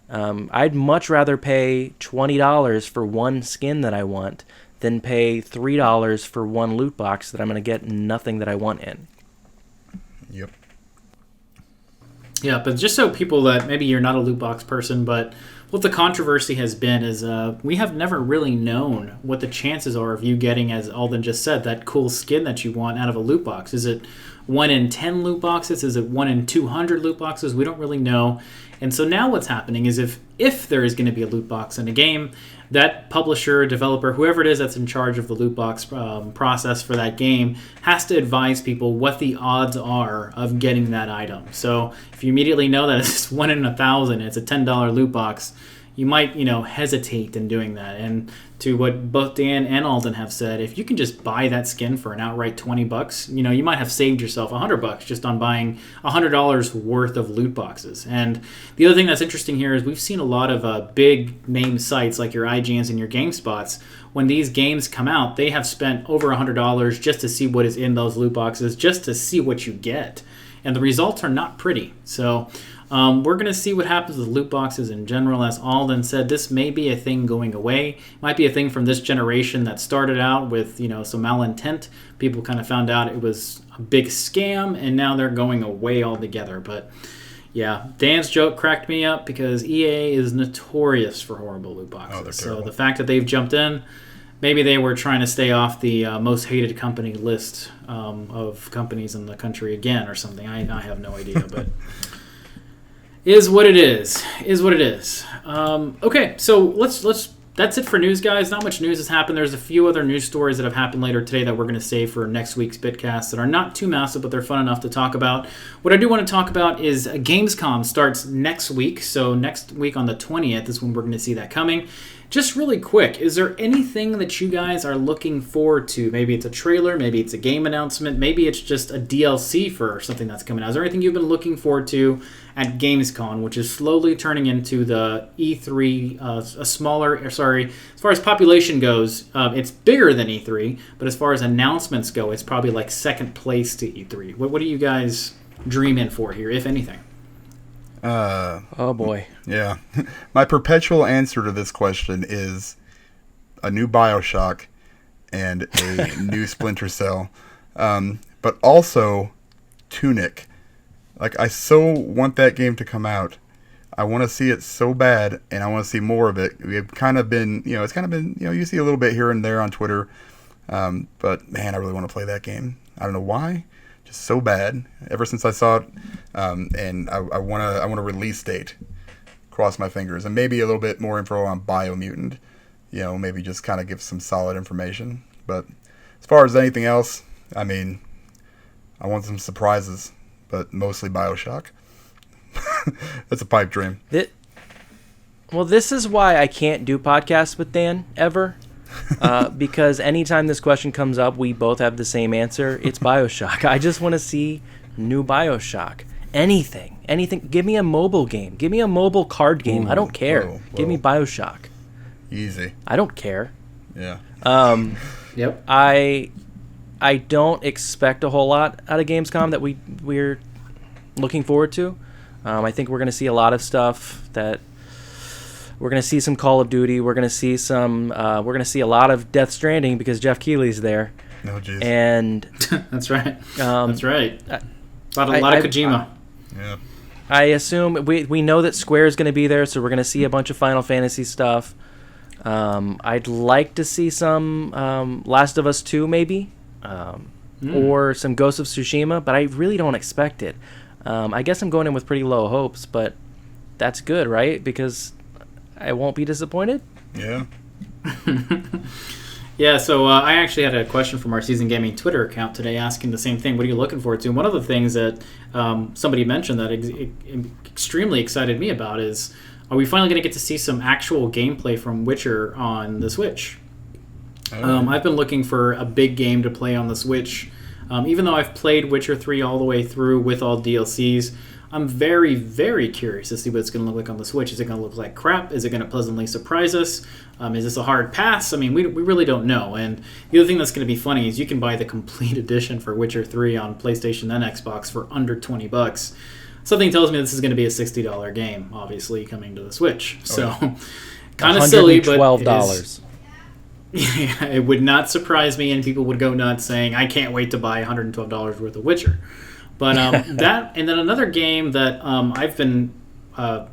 [SPEAKER 3] I'd much rather pay $20 for one skin that I want than pay $3 for one loot box that I'm going to get nothing that I want in.
[SPEAKER 2] Yep.
[SPEAKER 1] Yeah, but just so people that maybe you're not a loot box person, but what the controversy has been is we have never really known what the chances are of you getting, as Alden just said, that cool skin that you want out of a loot box. Is it 1 in 10 loot boxes? Is it 1 in 200 loot boxes? We don't really know. And so now what's happening is if there is going to be a loot box in a game, that publisher, developer, whoever it is that's in charge of the loot box process for that game has to advise people what the odds are of getting that item. So if you immediately know that it's 1 in 1,000, it's a $10 loot box, you might, hesitate in doing that. And to what both Dan and Alden have said, if you can just buy that skin for an outright $20, you might have saved yourself $100 just on buying $100 worth of loot boxes. And the other thing that's interesting here is we've seen a lot of big name sites like your IGNs and your GameSpots. When these games come out, they have spent over $100 just to see what is in those loot boxes, just to see what you get. And the results are not pretty. So we're going to see what happens with loot boxes in general. As Alden said, this may be a thing going away. It might be a thing from this generation that started out with, some malintent. People kind of found out it was a big scam, and now they're going away altogether. But yeah, Dan's joke cracked me up because EA is notorious for horrible loot boxes. So the fact that they've jumped in, maybe they were trying to stay off the most hated company list of companies in the country again or something. I have no idea, but is what it is. Okay, so let's. That's it for news, guys. Not much news has happened. There's a few other news stories that have happened later today that we're going to save for next week's Bitcast that are not too massive, but they're fun enough to talk about. What I do want to talk about is Gamescom starts next week. So next week on the 20th is when we're going to see that coming. Just really quick, is there anything that you guys are looking forward to? Maybe it's a trailer, maybe it's a game announcement, maybe it's just a DLC for something that's coming out. Is there anything you've been looking forward to at Gamescom, which is slowly turning into the E3, as far as population goes, it's bigger than E3, but as far as announcements go, it's probably like second place to E3. What do you guys dream in for here, if anything?
[SPEAKER 3] Oh boy.
[SPEAKER 2] Yeah. My perpetual answer to this question is a new BioShock and a new Splinter Cell. But also Tunic. Like, I so want that game to come out. I want to see it so bad, and I want to see more of it. We've kind of been, you see a little bit here and there on Twitter. But man, I really want to play that game. I don't know why. Just so bad. Ever since I saw it, and I want a release date. Cross my fingers, and maybe a little bit more info on Biomutant. Maybe just kind of give some solid information. But as far as anything else, I mean, I want some surprises, but mostly BioShock. That's a pipe dream.
[SPEAKER 3] Well, this is why I can't do podcasts with Dan ever. Because anytime this question comes up, we both have the same answer. It's BioShock. I just want to see new BioShock. Anything. Give me a mobile game. Give me a mobile card game. I don't care.
[SPEAKER 2] Whoa.
[SPEAKER 3] Give me BioShock.
[SPEAKER 2] Easy.
[SPEAKER 3] I don't care.
[SPEAKER 2] Yeah.
[SPEAKER 1] Yep.
[SPEAKER 3] I don't expect a whole lot out of Gamescom that we're looking forward to. I think we're going to see a lot of stuff that we're going to see some Call of Duty. We're going to see a lot of Death Stranding because Jeff Keighley's there.
[SPEAKER 2] No, jeez.
[SPEAKER 3] And
[SPEAKER 1] That's right. That's right. A lot of Kojima.
[SPEAKER 2] Yeah.
[SPEAKER 3] I assume we know that Square is going to be there, so we're going to see a bunch of Final Fantasy stuff. I'd like to see some Last of Us 2 maybe, or some Ghost of Tsushima, but I really don't expect it. I guess I'm going in with pretty low hopes, but that's good, right? Because I won't be disappointed.
[SPEAKER 2] Yeah.
[SPEAKER 1] Yeah, so I actually had a question from our Season Gaming Twitter account today asking the same thing. What are you looking forward to? And one of the things that somebody mentioned that extremely excited me about is, are we finally going to get to see some actual gameplay from Witcher on the Switch? I've been looking for a big game to play on the Switch. Even though I've played Witcher 3 all the way through with all DLCs, I'm very, very curious to see what it's going to look like on the Switch. Is it going to look like crap? Is it going to pleasantly surprise us? Is this a hard pass? I mean, we really don't know. And the other thing that's going to be funny is you can buy the complete edition for Witcher 3 on PlayStation and Xbox for under $20. Something tells me this is going to be a $60 game, obviously, coming to the Switch. So, kind of silly, but
[SPEAKER 3] $112.
[SPEAKER 1] Yeah, it would not surprise me, and people would go nuts saying, I can't wait to buy $112 worth of Witcher. But that, and then another game that I've been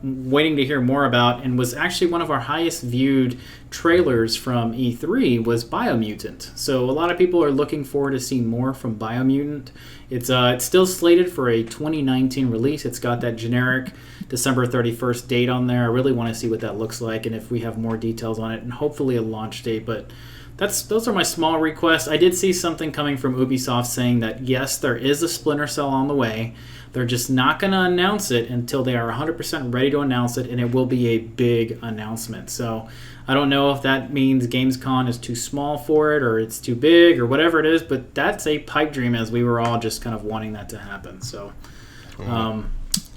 [SPEAKER 1] waiting to hear more about, and was actually one of our highest viewed trailers from E3, was Biomutant. So a lot of people are looking forward to seeing more from Biomutant. It's still slated for a 2019 release. It's got that generic December 31st date on there. I really want to see what that looks like, and if we have more details on it, and hopefully a launch date. But those are my small requests. I did see something coming from Ubisoft saying that yes, there is a Splinter Cell on the way. They're just not going to announce it until they are 100% ready to announce it, and it will be a big announcement. So I don't know if that means Gamescom is too small for it, or it's too big, or whatever it is, but that's a pipe dream, as we were all just kind of wanting that to happen. So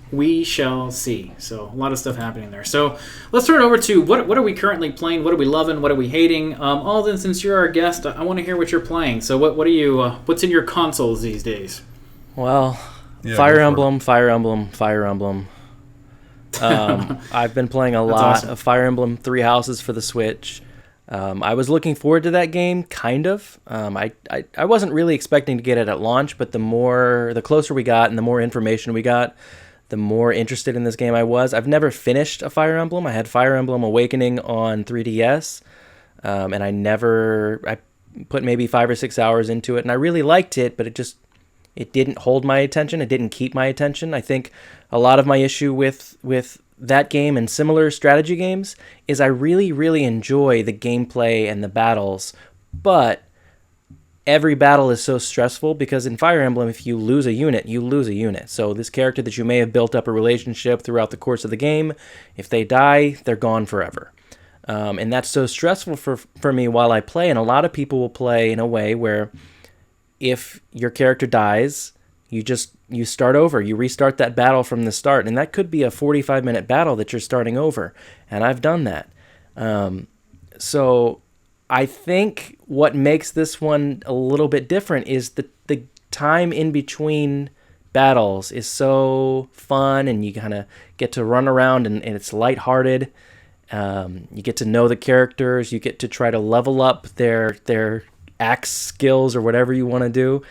[SPEAKER 1] we shall see. So a lot of stuff happening there. So let's turn it over to what are we currently playing? What are we loving? What are we hating? Alden, since you're our guest, I want to hear what you're playing. So what are you? What's in your consoles these days?
[SPEAKER 3] Well,
[SPEAKER 2] Yeah,
[SPEAKER 3] Fire Emblem. I've been playing a lot of Fire Emblem Three Houses for the Switch. I was looking forward to that game, kind of. I wasn't really expecting to get it at launch, but the closer we got and the more information we got, the more interested in this game I was. I've never finished a Fire Emblem. I had Fire Emblem Awakening on 3DS, and I put maybe 5 or 6 hours into it, and I really liked it, but it didn't hold my attention. It didn't keep my attention. I think a lot of my issue with that game and similar strategy games is I really, really enjoy the gameplay and the battles, but every battle is so stressful because in Fire Emblem, if you lose a unit, you lose a unit. So this character that you may have built up a relationship throughout the course of the game, if they die, they're gone forever. And that's so stressful for me while I play, and a lot of people will play in a way where if your character dies, you start over. You restart that battle from the start, and that could be a 45-minute battle that you're starting over, and I've done that. So I think what makes this one a little bit different is the time in between battles is so fun, and you kind of get to run around, and it's lighthearted. You get to know the characters. You get to try to level up their axe skills or whatever you want to do.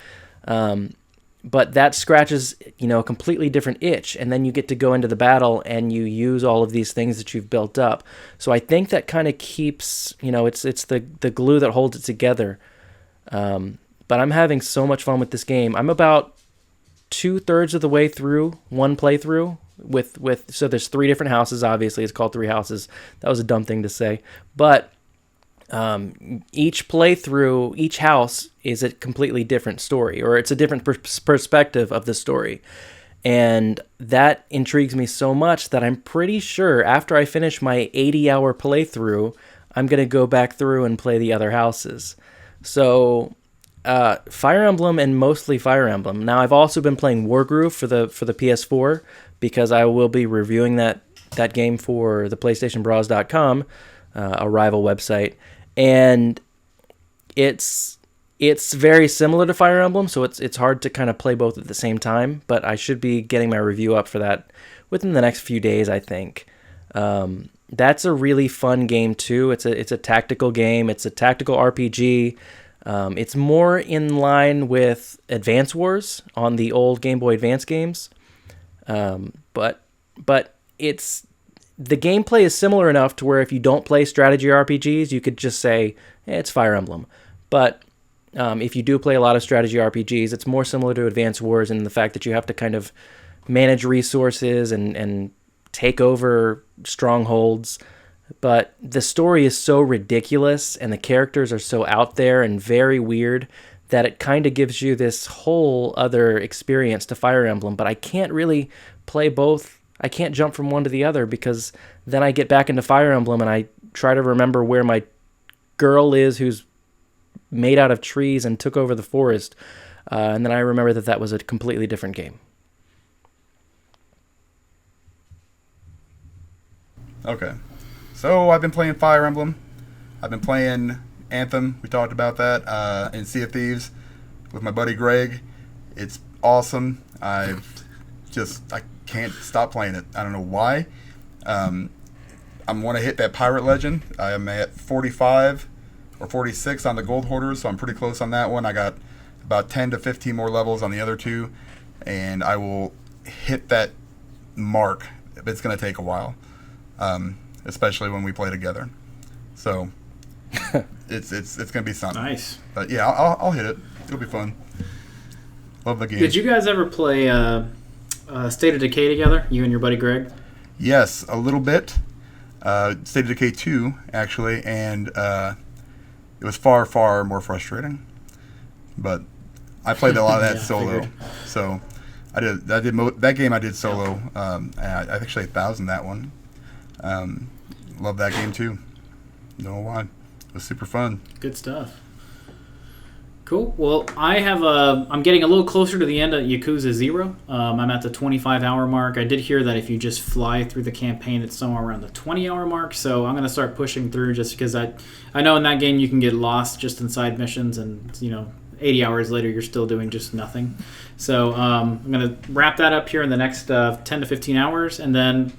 [SPEAKER 3] But that scratches, a completely different itch, and then you get to go into the battle and you use all of these things that you've built up. So I think that kind of keeps, it's the glue that holds it together. But I'm having so much fun with this game. I'm about 2/3 of the way through one playthrough so there's 3 different houses. Obviously, it's called 3 houses. That was a dumb thing to say, but each playthrough, each house is a completely different story, or it's a different perspective of the story. And that intrigues me so much that I'm pretty sure after I finish my 80-hour playthrough, I'm going to go back through and play the other houses. So, Fire Emblem and mostly Fire Emblem. Now, I've also been playing Wargroove for the PS4 because I will be reviewing that game for the PlayStationBras.com, a rival website. And it's very similar to Fire Emblem, so it's hard to kind of play both at the same time, but I should be getting my review up for that within the next few days, I think. That's a really fun game too. It's a tactical game. It's a tactical RPG. It's more in line with Advance Wars on the old Game Boy Advance games. But it's the gameplay is similar enough to where if you don't play strategy RPGs, you could just say it's Fire Emblem. But if you do play a lot of strategy RPGs, it's more similar to Advance Wars in the fact that you have to kind of manage resources and take over strongholds. But the story is so ridiculous and the characters are so out there and very weird that it kind of gives you this whole other experience to Fire Emblem. But I can't really play both. I can't jump from one to the other because then I get back into Fire Emblem and I try to remember where my girl is who's made out of trees and took over the forest. And then I remember that was a completely different game.
[SPEAKER 2] Okay. So I've been playing Fire Emblem. I've been playing Anthem. We talked about that in Sea of Thieves with my buddy Greg. It's awesome. I can't stop playing it. I don't know why. I want to hit that Pirate Legend. I am at 45 or 46 on the Gold Hoarders, so I'm pretty close on that one. I got about 10 to 15 more levels on the other two, and I will hit that mark. It's going to take a while, especially when we play together. So it's going to be something.
[SPEAKER 1] Nice.
[SPEAKER 2] But yeah, I'll hit it. It'll be fun. Love the game.
[SPEAKER 1] Did you guys ever play State of Decay together, you and your buddy Greg?
[SPEAKER 2] Yes, a little bit. State of Decay 2, actually, and it was far, far more frustrating. But I played a lot of that solo.
[SPEAKER 1] Figured.
[SPEAKER 2] So that game I did solo. I actually 1,000 that one. Love that game too. Don't know why. It was super fun.
[SPEAKER 1] Good stuff. Cool. Well, I'm getting a little closer to the end of Yakuza 0. I'm at the 25-hour mark. I did hear that if you just fly through the campaign, it's somewhere around the 20-hour mark. So I'm going to start pushing through just because I know in that game you can get lost just inside missions and, 80 hours later you're still doing just nothing. So I'm going to wrap that up here in the next 10 to 15 hours. And then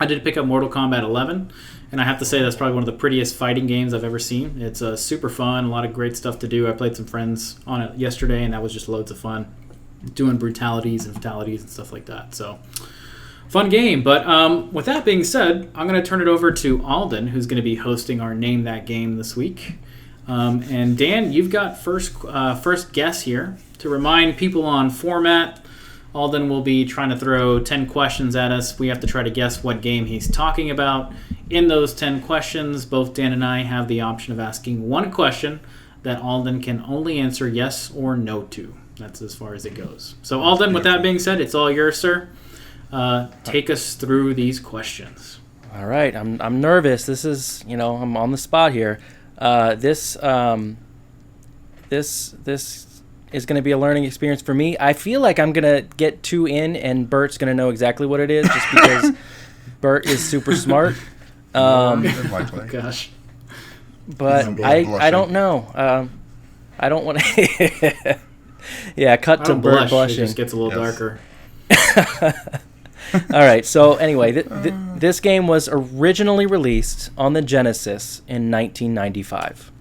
[SPEAKER 1] I did pick up Mortal Kombat 11. And I have to say that's probably one of the prettiest fighting games I've ever seen. It's super fun, a lot of great stuff to do. I played some friends on it yesterday, and that was just loads of fun, doing brutalities and fatalities and stuff like that. So, fun game. But with that being said, I'm going to turn it over to Alden, who's going to be hosting our Name That Game this week. And Dan, you've got first guess here. To remind people on format, Alden will be trying to throw 10 questions at us. We have to try to guess what game he's talking about. In those 10 questions, both Dan and I have the option of asking one question that Alden can only answer yes or no to. That's as far as it goes. So Alden, with that being said, it's all yours, sir. Take us through these questions.
[SPEAKER 3] All right. I'm nervous. This is, I'm on the spot here. This is going to be a learning experience for me. I feel like I'm going to get 2 in and Bert's going to know exactly what it is just because Bert is super smart.
[SPEAKER 1] Oh, gosh.
[SPEAKER 3] But I don't know. I don't want to... Yeah, cut to Bert blushing.
[SPEAKER 1] It just gets a little darker.
[SPEAKER 3] All right, so anyway, this game was originally released on the Genesis in 1995.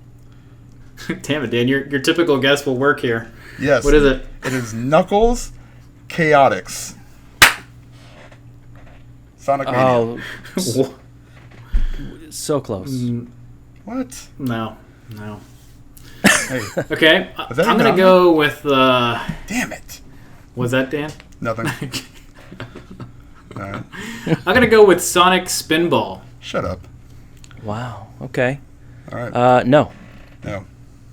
[SPEAKER 1] Damn it, Dan. Your typical guess will work here.
[SPEAKER 2] Yes.
[SPEAKER 1] What is it?
[SPEAKER 2] It is Knuckles Chaotix. Sonic Mania.
[SPEAKER 3] Oh, so close.
[SPEAKER 2] What?
[SPEAKER 1] No.
[SPEAKER 2] Hey.
[SPEAKER 1] Okay, I'm going to go with...
[SPEAKER 2] Damn it.
[SPEAKER 1] Was that Dan?
[SPEAKER 2] Nothing. All right.
[SPEAKER 1] I'm going to go with Sonic Spinball.
[SPEAKER 2] Shut up.
[SPEAKER 3] Wow, okay.
[SPEAKER 2] All right.
[SPEAKER 3] No.
[SPEAKER 2] No.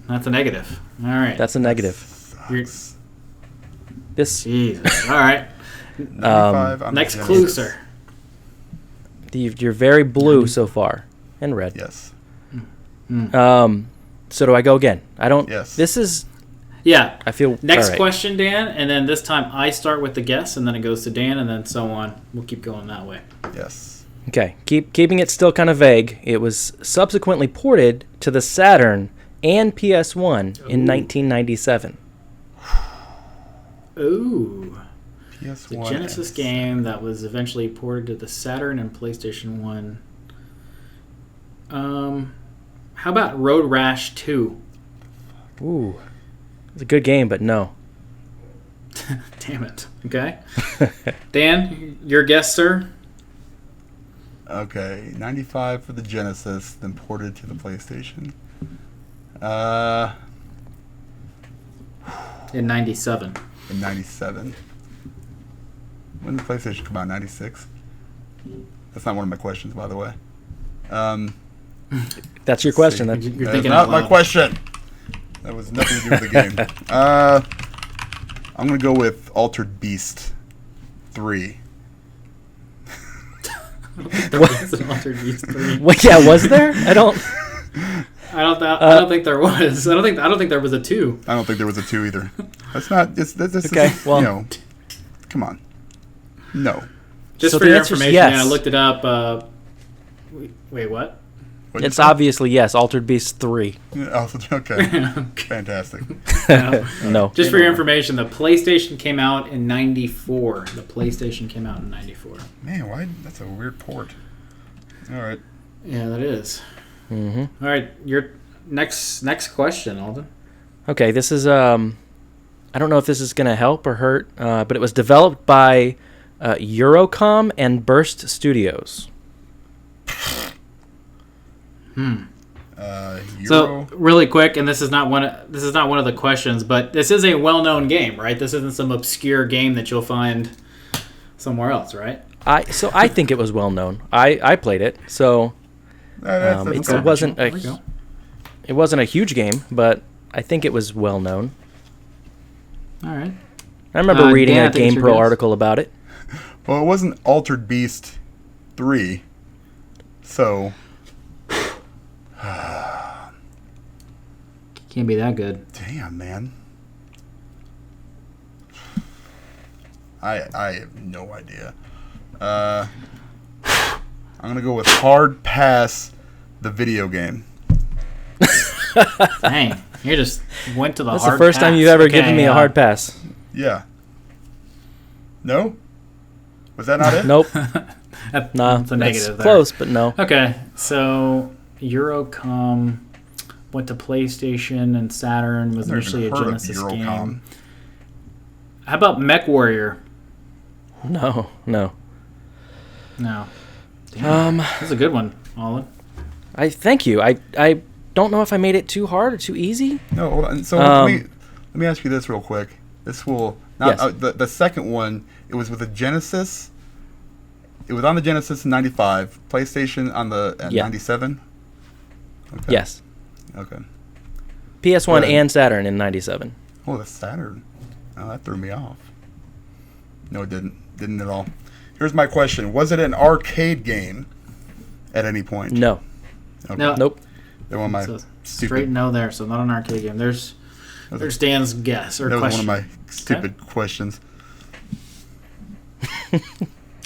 [SPEAKER 1] That's a negative. All right.
[SPEAKER 3] That's a negative.
[SPEAKER 2] Sucks.
[SPEAKER 3] This...
[SPEAKER 1] Jesus. All right.
[SPEAKER 2] 95 on the
[SPEAKER 1] Next
[SPEAKER 2] Genesis.
[SPEAKER 1] clue, sir.
[SPEAKER 3] You're very blue so far, and red.
[SPEAKER 2] Yes.
[SPEAKER 3] So do I go again? I don't.
[SPEAKER 2] Yes.
[SPEAKER 3] This is.
[SPEAKER 1] Yeah.
[SPEAKER 3] I feel.
[SPEAKER 1] Next
[SPEAKER 3] all right.
[SPEAKER 1] question, Dan, and then this time I start with the guess, and then it goes to Dan, and then so on. We'll keep going that way.
[SPEAKER 2] Yes.
[SPEAKER 3] Okay. Keeping it still kind of vague. It was subsequently ported to the Saturn and PS1 in 1997.
[SPEAKER 1] Ooh.
[SPEAKER 2] PS1.
[SPEAKER 1] The Genesis game that was eventually ported to the Saturn and PlayStation 1. How about Road Rash 2?
[SPEAKER 3] Ooh. It's a good game, but no.
[SPEAKER 1] Damn it. Okay. Dan, your guess, sir?
[SPEAKER 2] Okay, 95 for the Genesis, then ported to the PlayStation.
[SPEAKER 1] In 97.
[SPEAKER 2] In 97. When did the PlayStation come out? 96? That's not one of my questions, by the way.
[SPEAKER 3] That's your question.
[SPEAKER 1] You're
[SPEAKER 3] Then.
[SPEAKER 2] That's
[SPEAKER 1] thinking
[SPEAKER 2] not
[SPEAKER 1] out
[SPEAKER 2] my
[SPEAKER 1] loud.
[SPEAKER 2] question. That was nothing to do with the game. I'm going to go with Altered Beast 3.
[SPEAKER 1] It's an Altered Beast 3.
[SPEAKER 3] Well, yeah, was there? I don't.
[SPEAKER 1] I don't think there was. I don't think there was a 2.
[SPEAKER 2] I don't think there was a 2 either. That's not. This
[SPEAKER 3] Okay,
[SPEAKER 2] is,
[SPEAKER 3] well-
[SPEAKER 2] you know, come on. No.
[SPEAKER 1] Just
[SPEAKER 3] So
[SPEAKER 1] for
[SPEAKER 3] the
[SPEAKER 1] your
[SPEAKER 3] answer's
[SPEAKER 1] information,
[SPEAKER 3] yes.
[SPEAKER 1] Dan, I looked it up. Wait, what?
[SPEAKER 2] What'd you
[SPEAKER 3] It's
[SPEAKER 2] say?
[SPEAKER 3] obviously yes. Altered Beast 3.
[SPEAKER 2] Oh, okay. Fantastic.
[SPEAKER 3] No.
[SPEAKER 1] Just for your information, the PlayStation came out in 94. The PlayStation came out in 94.
[SPEAKER 2] Man, why? That's a weird port. All right.
[SPEAKER 1] Yeah, that is.
[SPEAKER 3] Mm-hmm.
[SPEAKER 1] All right, your next question, Alden.
[SPEAKER 3] Okay, this is I don't know if this is going to help or hurt, but it was developed by Eurocom and Burst Studios.
[SPEAKER 2] Euro.
[SPEAKER 1] So really quick, and this is not one of the questions, but this is a well-known game, right? This isn't some obscure game that you'll find somewhere else, right?
[SPEAKER 3] I think it was well known. I played it, so
[SPEAKER 2] That's
[SPEAKER 3] it wasn't
[SPEAKER 1] There we go.
[SPEAKER 3] it wasn't a huge game, but I think it was well known.
[SPEAKER 1] All right.
[SPEAKER 3] I remember reading
[SPEAKER 1] Dan, I
[SPEAKER 3] a
[SPEAKER 1] think it's your
[SPEAKER 3] GamePro
[SPEAKER 1] guess.
[SPEAKER 3] article about it.
[SPEAKER 2] Well, it wasn't Altered Beast 3, so
[SPEAKER 1] Can't be that good.
[SPEAKER 2] damn, man. I have no idea. I'm gonna go with Hard Pass, the video game.
[SPEAKER 1] Dang, you just went to the
[SPEAKER 3] That's
[SPEAKER 1] hard
[SPEAKER 3] the first time
[SPEAKER 1] pass.
[SPEAKER 3] you've ever
[SPEAKER 1] Okay,
[SPEAKER 3] given me a hard pass.
[SPEAKER 2] Yeah. No? Was that not it?
[SPEAKER 3] Nope.
[SPEAKER 1] That's
[SPEAKER 3] Nah.
[SPEAKER 1] a negative
[SPEAKER 3] It's
[SPEAKER 1] there.
[SPEAKER 3] close, but no.
[SPEAKER 1] Okay, so Eurocom went to PlayStation and Saturn, was
[SPEAKER 2] I've never
[SPEAKER 1] initially a
[SPEAKER 2] even heard of
[SPEAKER 1] Genesis
[SPEAKER 2] Eurocom.
[SPEAKER 1] game. How about Mech Warrior?
[SPEAKER 3] No.
[SPEAKER 1] No. That's a good one, Olin.
[SPEAKER 3] I thank you. I don't know if I made it too hard or too easy.
[SPEAKER 2] No, hold on. So let me ask you this real quick. This will not
[SPEAKER 3] Yes.
[SPEAKER 2] the second one. It was with a Genesis. It was on the Genesis in '95. PlayStation on the
[SPEAKER 3] Yeah.
[SPEAKER 2] '97. Okay.
[SPEAKER 3] Yes.
[SPEAKER 2] Okay.
[SPEAKER 3] PS1
[SPEAKER 2] Good.
[SPEAKER 3] and Saturn in 97.
[SPEAKER 2] Oh, the Saturn. Oh, that threw me off. No, it didn't. Didn't at all. Here's my question: was it an arcade game at any point?
[SPEAKER 3] No.
[SPEAKER 2] Okay.
[SPEAKER 1] No.
[SPEAKER 3] Nope.
[SPEAKER 2] That one of my
[SPEAKER 1] So
[SPEAKER 2] stupid.
[SPEAKER 1] straight no there, so not an arcade game. There's Dan's guess or
[SPEAKER 2] That was
[SPEAKER 1] question.
[SPEAKER 2] one of my stupid questions.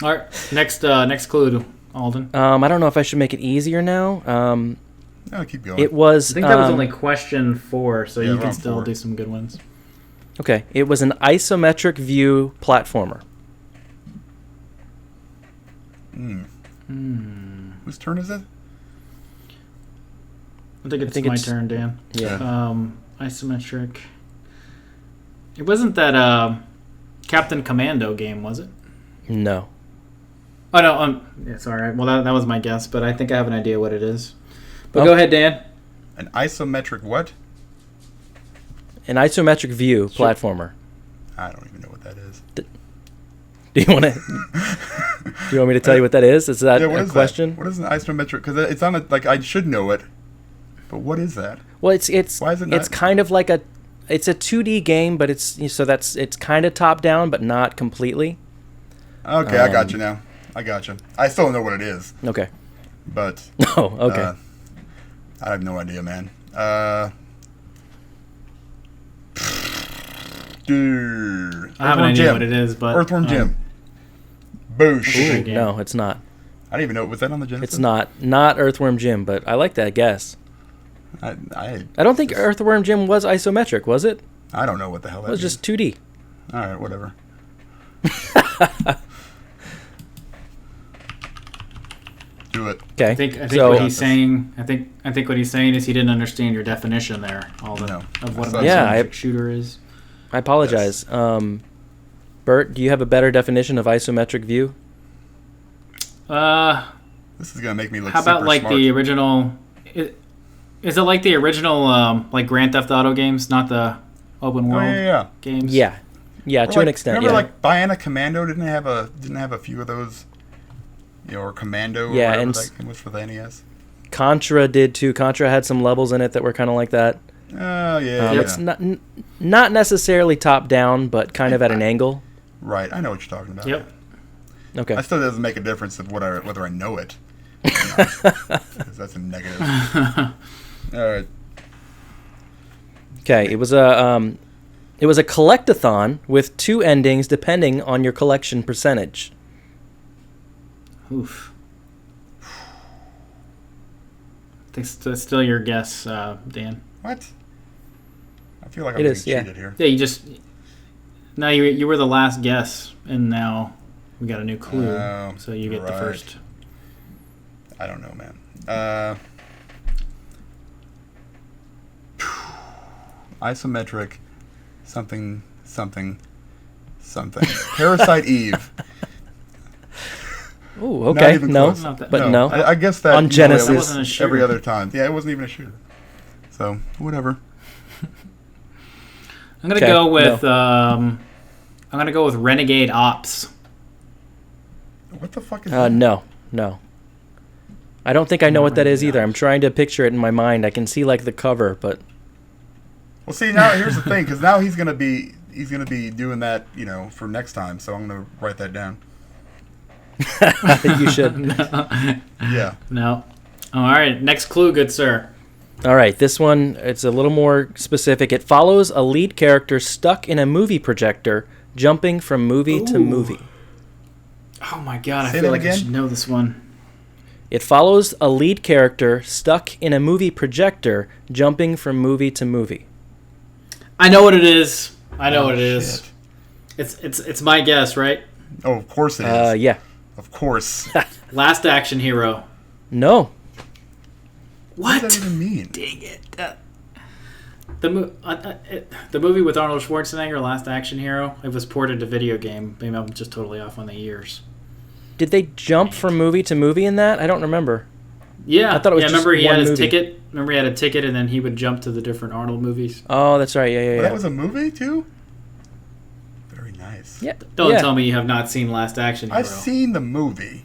[SPEAKER 1] All right, next clue, Alden.
[SPEAKER 3] I don't know if I should make it easier now.
[SPEAKER 2] No, keep going.
[SPEAKER 3] It was.
[SPEAKER 1] I think that was only question 4, so
[SPEAKER 2] Yeah,
[SPEAKER 1] you
[SPEAKER 2] we're
[SPEAKER 1] can
[SPEAKER 2] on
[SPEAKER 1] still
[SPEAKER 2] 4.
[SPEAKER 1] do some good ones.
[SPEAKER 3] Okay. It was an isometric view platformer.
[SPEAKER 2] Whose turn is it?
[SPEAKER 1] I think it's
[SPEAKER 3] think
[SPEAKER 1] my
[SPEAKER 3] it's-
[SPEAKER 1] turn, Dan.
[SPEAKER 3] Yeah.
[SPEAKER 1] Isometric. It wasn't that Captain Commando game, was it?
[SPEAKER 3] No.
[SPEAKER 1] Oh no. Yeah, sorry. Well, that was my guess, but I think I have an idea what it is. But
[SPEAKER 3] Oh.
[SPEAKER 1] go ahead, Dan.
[SPEAKER 2] An isometric what?
[SPEAKER 3] An isometric view platformer.
[SPEAKER 2] I don't even know what that is.
[SPEAKER 3] Do you want to? Do you want me to tell you what that is? Is that
[SPEAKER 2] What
[SPEAKER 3] a
[SPEAKER 2] is
[SPEAKER 3] question?
[SPEAKER 2] that? What is an isometric? Because it's on a, like I should know it, but what is that?
[SPEAKER 3] Well, it's
[SPEAKER 2] Why is it
[SPEAKER 3] it's
[SPEAKER 2] not-
[SPEAKER 3] kind of like it's a 2D game, but it's kind of top down, but not completely.
[SPEAKER 2] Okay, I got you now. I got you. I still don't know what it is,
[SPEAKER 3] Okay.
[SPEAKER 2] but
[SPEAKER 3] Oh, okay.
[SPEAKER 2] I have no idea, man. Dude,
[SPEAKER 1] I have an idea what it is, but
[SPEAKER 2] Earthworm Jim. Boosh.
[SPEAKER 1] Great game.
[SPEAKER 3] No, it's not.
[SPEAKER 2] I didn't even know. Was that on the Genesis?
[SPEAKER 3] It's not Earthworm Jim, but I like that guess.
[SPEAKER 2] I
[SPEAKER 3] don't think Earthworm Jim was isometric, was it?
[SPEAKER 2] I don't know what the hell that
[SPEAKER 3] It was
[SPEAKER 2] means.
[SPEAKER 3] just 2D.
[SPEAKER 2] All right, whatever. Do it.
[SPEAKER 3] Okay.
[SPEAKER 1] I think
[SPEAKER 3] so,
[SPEAKER 1] what he's saying. I think what he's saying is he didn't understand your definition there. Of what an
[SPEAKER 3] Yeah,
[SPEAKER 1] isometric shooter is.
[SPEAKER 3] I apologize. Bert, do you have a better definition of isometric view?
[SPEAKER 2] This is gonna make me look.
[SPEAKER 1] How about
[SPEAKER 2] super
[SPEAKER 1] like
[SPEAKER 2] smart.
[SPEAKER 1] the original? Is it like the original like Grand Theft Auto games, not the open
[SPEAKER 2] Oh,
[SPEAKER 1] world
[SPEAKER 2] yeah.
[SPEAKER 1] games?
[SPEAKER 3] Yeah,
[SPEAKER 2] Or
[SPEAKER 3] to
[SPEAKER 2] like,
[SPEAKER 3] an extent.
[SPEAKER 2] Remember,
[SPEAKER 3] Yeah.
[SPEAKER 2] like Bionic Commando didn't have a few of those, or Commando.
[SPEAKER 3] Yeah,
[SPEAKER 2] or whatever
[SPEAKER 3] and
[SPEAKER 2] that game was for the NES.
[SPEAKER 3] Contra did too. Contra had some levels in it that were kind of like that.
[SPEAKER 2] Oh yeah.
[SPEAKER 3] It's not necessarily top down, but kind of at an angle.
[SPEAKER 2] Right, I know what you're talking about.
[SPEAKER 1] Yep.
[SPEAKER 3] Okay.
[SPEAKER 2] It still doesn't make a difference of whether I know it. Or not, 'cause that's a negative. All right.
[SPEAKER 3] Okay. It was a collectathon with 2 endings depending on your collection percentage.
[SPEAKER 1] Oof. I think that's still your guess, Dan.
[SPEAKER 2] What? I feel like I'm
[SPEAKER 3] It
[SPEAKER 2] being
[SPEAKER 3] is, yeah.
[SPEAKER 2] cheated here.
[SPEAKER 1] Yeah, you were the last guess, and now we got a new clue,
[SPEAKER 2] Oh,
[SPEAKER 1] so you get the
[SPEAKER 2] right.
[SPEAKER 1] first.
[SPEAKER 2] I don't know, man. Isometric, something. Parasite Eve.
[SPEAKER 3] Ooh,
[SPEAKER 2] Not
[SPEAKER 3] okay.
[SPEAKER 2] even
[SPEAKER 3] No,
[SPEAKER 2] close.
[SPEAKER 3] but no.
[SPEAKER 2] I guess that
[SPEAKER 3] On
[SPEAKER 2] at
[SPEAKER 3] Genesis.
[SPEAKER 1] That wasn't a
[SPEAKER 2] least
[SPEAKER 1] shooter.
[SPEAKER 2] every other time. Yeah, it wasn't even a shooter. So whatever.
[SPEAKER 1] I'm gonna
[SPEAKER 3] Okay,
[SPEAKER 1] go with I'm gonna go with Renegade Ops.
[SPEAKER 2] What the fuck is that?
[SPEAKER 3] No. I don't think I know what that is
[SPEAKER 1] Renegade
[SPEAKER 3] either. I'm
[SPEAKER 1] Ops.
[SPEAKER 3] trying to picture it in my mind. I can see like the cover, but
[SPEAKER 2] Well, see, now here's the thing, because now he's gonna be doing that, for next time. So I'm gonna write that down.
[SPEAKER 3] you should.
[SPEAKER 2] Yeah.
[SPEAKER 1] No. All right. Next clue, good sir.
[SPEAKER 3] All right, this one, it's a little more specific. It follows a lead character stuck in a movie projector, jumping from movie to
[SPEAKER 1] Ooh.
[SPEAKER 3] movie.
[SPEAKER 1] Oh my god, I
[SPEAKER 2] Say
[SPEAKER 1] feel
[SPEAKER 2] that
[SPEAKER 1] like I
[SPEAKER 2] again?
[SPEAKER 1] should know this one.
[SPEAKER 3] It follows a lead character stuck in a movie projector, jumping from movie to movie.
[SPEAKER 1] I know what it is. I know what it
[SPEAKER 2] Shit.
[SPEAKER 1] is. It's my guess, right?
[SPEAKER 2] Oh, of course it is.
[SPEAKER 3] Yeah.
[SPEAKER 2] Of course.
[SPEAKER 1] Last Action Hero.
[SPEAKER 3] No.
[SPEAKER 2] What
[SPEAKER 1] What?
[SPEAKER 2] does that even mean?
[SPEAKER 1] Dang it. The movie with Arnold Schwarzenegger, Last Action Hero, it was ported to video game. Maybe I'm just totally off on the years.
[SPEAKER 3] Did they jump from movie to movie in that? I don't remember.
[SPEAKER 1] Yeah,
[SPEAKER 3] I thought it was just
[SPEAKER 1] remember he
[SPEAKER 3] one
[SPEAKER 1] had his
[SPEAKER 3] movie.
[SPEAKER 1] ticket. Remember he had a ticket, and then he would jump to the different Arnold movies.
[SPEAKER 3] Oh, that's right. Yeah.
[SPEAKER 2] Well, that was a movie too. Very nice.
[SPEAKER 3] Yeah.
[SPEAKER 1] Don't
[SPEAKER 3] yeah.
[SPEAKER 1] tell me you have not seen Last Action Hero.
[SPEAKER 2] I've seen the movie.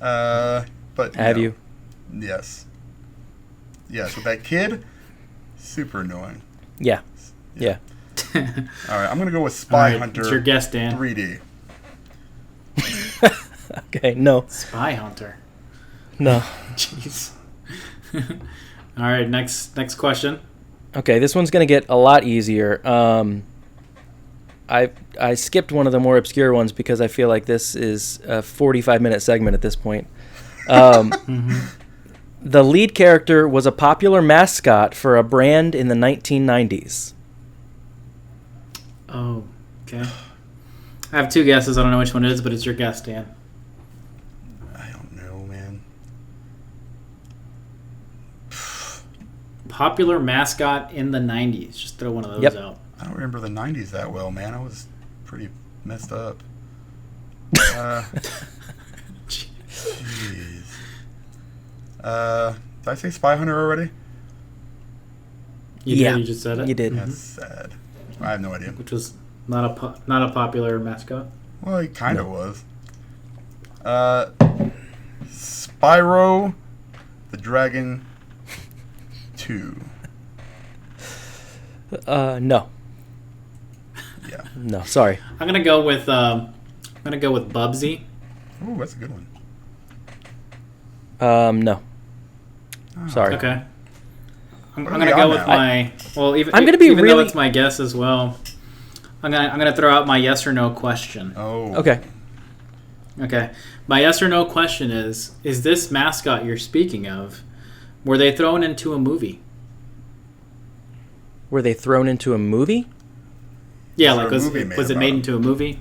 [SPEAKER 2] But
[SPEAKER 3] Have
[SPEAKER 2] no.
[SPEAKER 3] you?
[SPEAKER 2] Yes. Yes, with that kid, super annoying.
[SPEAKER 3] Yeah.
[SPEAKER 2] All right, I'm gonna go with
[SPEAKER 1] All
[SPEAKER 2] Spy
[SPEAKER 1] right,
[SPEAKER 2] Hunter
[SPEAKER 1] it's your guess, Dan.
[SPEAKER 2] 3D.
[SPEAKER 3] Okay, no.
[SPEAKER 1] Spy Hunter.
[SPEAKER 3] No.
[SPEAKER 1] Jeez. All right, next question.
[SPEAKER 3] Okay, this one's going to get a lot easier. I skipped one of the more obscure ones because I feel like this is a 45-minute segment at this point. The lead character was a popular mascot for a brand in the 1990s.
[SPEAKER 1] Oh, okay. I have 2 guesses. I don't know which one it is, but it's your guess, Dan.
[SPEAKER 2] I don't know, man.
[SPEAKER 1] Popular mascot in the 90s. Just throw one of those
[SPEAKER 3] Yep.
[SPEAKER 1] out.
[SPEAKER 2] I don't remember the 90s that well, man. I was pretty messed up. Jeez. Did I say Spy Hunter already?
[SPEAKER 1] You
[SPEAKER 3] Yeah,
[SPEAKER 1] did. You just said it.
[SPEAKER 3] You did.
[SPEAKER 2] That's sad. I have no idea.
[SPEAKER 1] Which was not a popular mascot.
[SPEAKER 2] Well, he kind of was. Spyro the Dragon 2.
[SPEAKER 3] No.
[SPEAKER 2] Yeah.
[SPEAKER 3] No, sorry.
[SPEAKER 1] I'm gonna go with I'm gonna go with Bubsy.
[SPEAKER 2] Ooh, that's a good one.
[SPEAKER 3] No. Sorry.
[SPEAKER 1] Okay. I'm
[SPEAKER 2] What are
[SPEAKER 1] gonna
[SPEAKER 2] we
[SPEAKER 1] go
[SPEAKER 2] on
[SPEAKER 1] with
[SPEAKER 2] now?
[SPEAKER 1] my. Well,
[SPEAKER 3] I'm gonna be
[SPEAKER 1] even though
[SPEAKER 3] really-
[SPEAKER 1] it's my guess as well. I'm gonna throw out my yes or no question.
[SPEAKER 2] Oh.
[SPEAKER 3] Okay.
[SPEAKER 1] Okay. My yes or no question is this mascot you're speaking of, were they thrown into a movie?
[SPEAKER 3] Were they thrown into a movie?
[SPEAKER 1] Yeah,
[SPEAKER 2] Was
[SPEAKER 1] like
[SPEAKER 2] there a movie made
[SPEAKER 1] was it
[SPEAKER 2] about
[SPEAKER 1] made
[SPEAKER 2] him?
[SPEAKER 1] into a movie?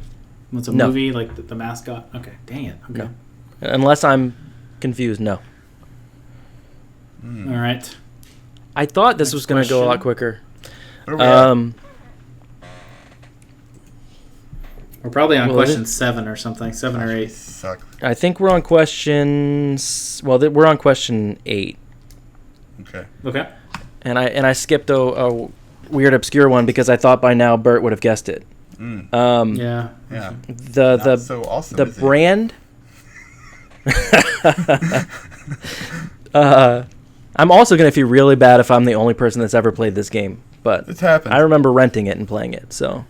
[SPEAKER 1] Was a
[SPEAKER 3] No.
[SPEAKER 1] movie like the mascot? Okay, dang it. Okay.
[SPEAKER 3] No. Unless I'm confused, no.
[SPEAKER 1] All right.
[SPEAKER 3] I thought this
[SPEAKER 1] Next
[SPEAKER 3] was going to go a lot
[SPEAKER 1] question.
[SPEAKER 3] quicker.
[SPEAKER 2] What are we at?
[SPEAKER 1] We're probably on
[SPEAKER 3] Well,
[SPEAKER 1] question 7 or something, 7 or
[SPEAKER 2] We
[SPEAKER 1] 8.
[SPEAKER 2] suck.
[SPEAKER 3] I think we're on questions. Well, we're on question 8,
[SPEAKER 2] Okay.
[SPEAKER 1] Okay.
[SPEAKER 3] and I skipped a weird obscure one because I thought by now Bert would have guessed it.
[SPEAKER 1] Yeah.
[SPEAKER 2] Yeah.
[SPEAKER 3] The
[SPEAKER 2] Not so awesome,
[SPEAKER 3] the
[SPEAKER 2] is it?
[SPEAKER 3] brand. I'm also gonna feel really bad if I'm the only person that's ever played this game, but
[SPEAKER 2] It's happened.
[SPEAKER 3] I remember renting it and playing it. So,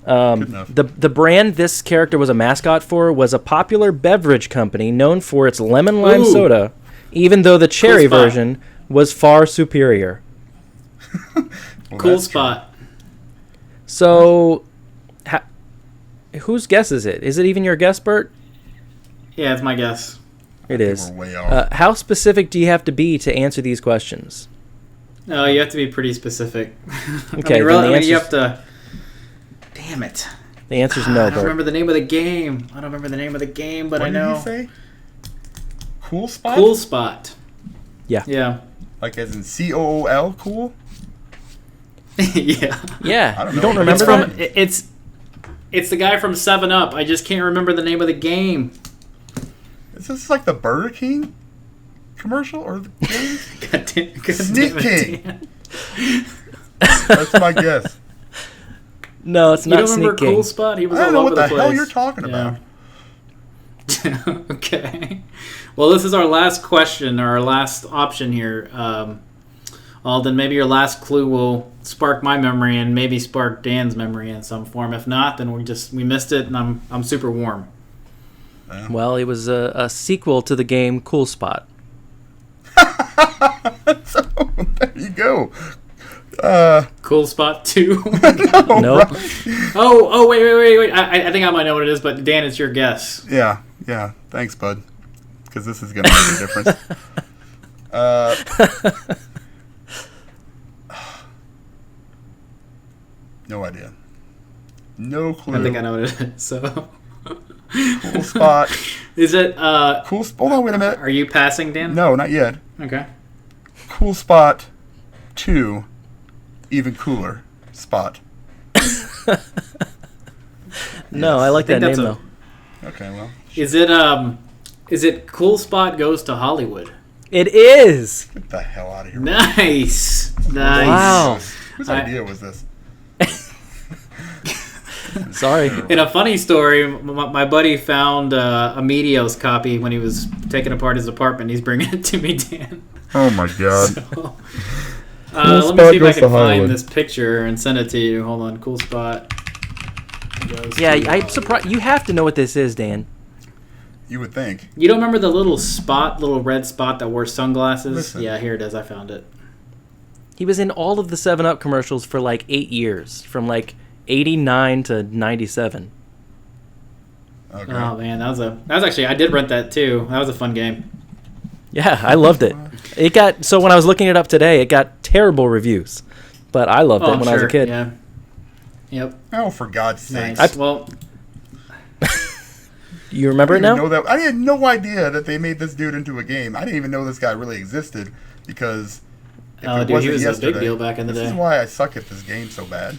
[SPEAKER 2] Good enough.
[SPEAKER 3] the brand this character was a mascot for was a popular beverage company known for its lemon lime
[SPEAKER 1] Ooh.
[SPEAKER 3] soda, even though the cherry
[SPEAKER 1] spot.
[SPEAKER 3] version was far superior.
[SPEAKER 2] Well,
[SPEAKER 1] Cool
[SPEAKER 2] that's true.
[SPEAKER 1] spot.
[SPEAKER 3] So, whose guess is it? Is it even your guess, Bert?
[SPEAKER 1] Yeah, it's my guess.
[SPEAKER 3] It
[SPEAKER 2] think
[SPEAKER 3] is.
[SPEAKER 2] we're way off.
[SPEAKER 3] How specific do you have to be to answer these questions?
[SPEAKER 1] No, you have to be pretty specific.
[SPEAKER 3] Okay, then the
[SPEAKER 1] you
[SPEAKER 3] answer's-
[SPEAKER 1] have to. Damn it!
[SPEAKER 3] The answer's
[SPEAKER 1] I
[SPEAKER 3] no,
[SPEAKER 1] don't
[SPEAKER 3] Bert.
[SPEAKER 1] remember the name of the game. I don't remember the name of the game, but
[SPEAKER 2] What
[SPEAKER 1] I
[SPEAKER 2] did
[SPEAKER 1] know.
[SPEAKER 2] you say? Cool spot?
[SPEAKER 1] Cool spot.
[SPEAKER 3] Yeah.
[SPEAKER 1] Yeah.
[SPEAKER 2] Like as in COOL? Cool?
[SPEAKER 1] Yeah.
[SPEAKER 3] Yeah,
[SPEAKER 2] I don't
[SPEAKER 3] you
[SPEAKER 2] know.
[SPEAKER 3] don't remember
[SPEAKER 1] It's from
[SPEAKER 3] that?
[SPEAKER 1] it's the guy from 7 Up. I just can't remember the name of the game.
[SPEAKER 2] Is this like the Burger King commercial or the game?
[SPEAKER 1] God
[SPEAKER 2] Sneak
[SPEAKER 1] damn it,
[SPEAKER 2] King.
[SPEAKER 1] Dan.
[SPEAKER 2] That's my guess.
[SPEAKER 3] No, it's
[SPEAKER 1] You
[SPEAKER 3] not
[SPEAKER 1] don't remember
[SPEAKER 3] Sneak King.
[SPEAKER 1] Cool Spot? He was
[SPEAKER 2] I don't
[SPEAKER 1] all
[SPEAKER 2] know
[SPEAKER 1] over
[SPEAKER 2] what the
[SPEAKER 1] place.
[SPEAKER 2] hell you're talking
[SPEAKER 1] Yeah.
[SPEAKER 2] about.
[SPEAKER 1] Okay. Well, this is our last question, or our last option here. Alden, maybe your last clue will spark my memory and maybe spark Dan's memory in some form. If not, then we missed it, and I'm super warm.
[SPEAKER 3] Well, it was a sequel to the game Cool Spot.
[SPEAKER 2] So, there you go.
[SPEAKER 1] Cool Spot 2.
[SPEAKER 3] Nope.
[SPEAKER 1] Oh, wait. I think I might know what it is, but Dan, it's your guess.
[SPEAKER 2] Yeah. Thanks, bud. Because this is going to make a difference. No idea. No clue.
[SPEAKER 1] I think I know what it is. So,
[SPEAKER 2] Cool spot.
[SPEAKER 1] is it?
[SPEAKER 2] Hold on, wait a minute.
[SPEAKER 1] Are you passing, Dan?
[SPEAKER 2] No, not yet.
[SPEAKER 1] Okay.
[SPEAKER 2] Cool spot 2. Even cooler spot.
[SPEAKER 3] No, I like
[SPEAKER 1] I think
[SPEAKER 3] that name
[SPEAKER 1] that's
[SPEAKER 3] though.
[SPEAKER 2] Okay, well.
[SPEAKER 1] Is it Cool Spot Goes to Hollywood?
[SPEAKER 3] It is.
[SPEAKER 2] Get the hell out of here.
[SPEAKER 1] Nice.
[SPEAKER 3] Wow.
[SPEAKER 2] Whose
[SPEAKER 1] I-
[SPEAKER 2] idea was this?
[SPEAKER 3] Sorry.
[SPEAKER 1] In a funny story, my buddy found a Meteos copy when he was taking apart his apartment. He's bringing it to me, Dan.
[SPEAKER 2] Oh my god.
[SPEAKER 1] So,
[SPEAKER 2] Cool
[SPEAKER 1] let me
[SPEAKER 2] Spot
[SPEAKER 1] see if I
[SPEAKER 2] Goes to
[SPEAKER 1] can
[SPEAKER 2] Hollywood.
[SPEAKER 1] find this picture and send it to you. Hold on. Cool Spot. Goes
[SPEAKER 3] Yeah,
[SPEAKER 1] to
[SPEAKER 3] I'm
[SPEAKER 1] Hollywood.
[SPEAKER 3] surprised. You have to know what this is, Dan.
[SPEAKER 2] You would think.
[SPEAKER 1] You don't remember the little red spot that wore sunglasses?
[SPEAKER 2] Listen.
[SPEAKER 1] Yeah, here it is. I found it.
[SPEAKER 3] He was in all of the 7-Up commercials for like 8 years, from like 89 to 97.
[SPEAKER 2] Okay.
[SPEAKER 1] Oh man, that was actually, I did rent that too. That was a fun game.
[SPEAKER 3] Yeah, I loved it. So when I was looking it up today, it got terrible reviews, but I loved it when I was a kid.
[SPEAKER 1] Yeah. Yep.
[SPEAKER 2] Oh, for God's sake.
[SPEAKER 1] Nice. Well,
[SPEAKER 3] You remember
[SPEAKER 2] I
[SPEAKER 3] it
[SPEAKER 2] didn't
[SPEAKER 3] now?
[SPEAKER 2] know that. I had no idea that they made this dude into a game. I didn't even know this guy really existed because if
[SPEAKER 1] Oh,
[SPEAKER 2] it
[SPEAKER 1] dude, he
[SPEAKER 2] wasn't
[SPEAKER 1] was a big
[SPEAKER 2] yesterday,
[SPEAKER 1] deal back in the
[SPEAKER 2] this
[SPEAKER 1] day.
[SPEAKER 2] is why I suck at this game so bad.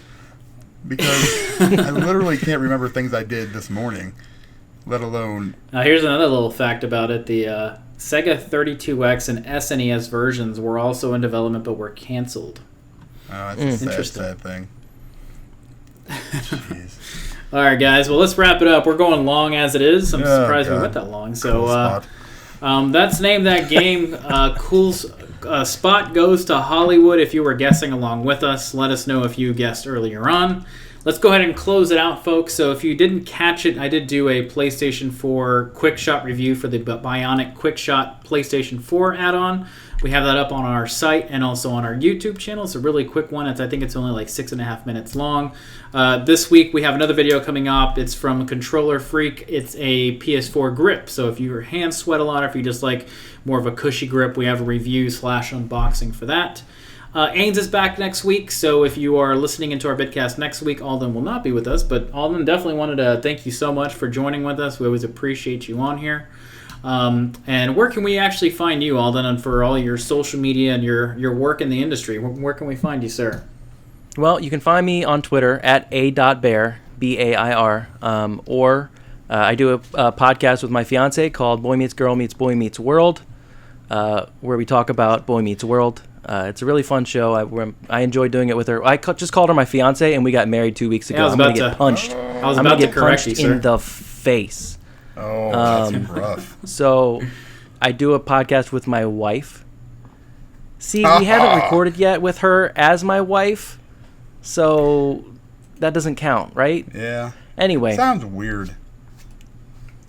[SPEAKER 2] Because I literally can't remember things I did this morning, let alone.
[SPEAKER 1] now here's another little fact about it. The Sega 32X and SNES versions were also in development but were canceled.
[SPEAKER 2] It's a sad,
[SPEAKER 1] Interesting.
[SPEAKER 2] sad thing. Jeez.
[SPEAKER 1] All right, guys. Well, let's wrap it up. We're going long as it is. I'm
[SPEAKER 2] Oh,
[SPEAKER 1] surprised we
[SPEAKER 2] God.
[SPEAKER 1] went that long.
[SPEAKER 2] Cool
[SPEAKER 1] So
[SPEAKER 2] spot.
[SPEAKER 1] that's named that game. Cool Spot Goes to Hollywood. If you were guessing along with us, let us know if you guessed earlier on. let's go ahead and close it out, folks. So if you didn't catch it, I did do a PlayStation 4 Quick Shot review for the Bionic Quick Shot PlayStation 4 add-on. We have that up on our site and also on our YouTube channel. It's a really quick one. I think it's only like 6.5 minutes long. This week we have another video coming up. It's from Controller Freak. It's a PS4 grip. So if your hands sweat a lot, or if you just like more of a cushy grip, we have a review / unboxing for that. Ains is back next week, so if you are listening into our Bitcast next week, Alden will not be with us, but Alden, definitely wanted to thank you so much for joining with us. We always appreciate you on here. And where can we actually find you, Alden, and for all your social media and your work in the industry? Where can we find you, sir?
[SPEAKER 3] Well, you can find me on Twitter at a.bear, B-A-I-R, or I do a podcast with my fiance called Boy Meets Girl Meets Boy Meets World, where we talk about Boy Meets World. It's a really fun show. I enjoy doing it with her. I just called her my fiance, and we got married 2 weeks ago.
[SPEAKER 1] Yeah, I'm going to get
[SPEAKER 3] punched.
[SPEAKER 1] I was about to correct you, sir.
[SPEAKER 3] In the face.
[SPEAKER 2] Oh, that's rough.
[SPEAKER 3] So I do a podcast with my wife. See, we haven't recorded yet with her as my wife, so that doesn't count, right?
[SPEAKER 2] Yeah.
[SPEAKER 3] Anyway.
[SPEAKER 2] Sounds weird.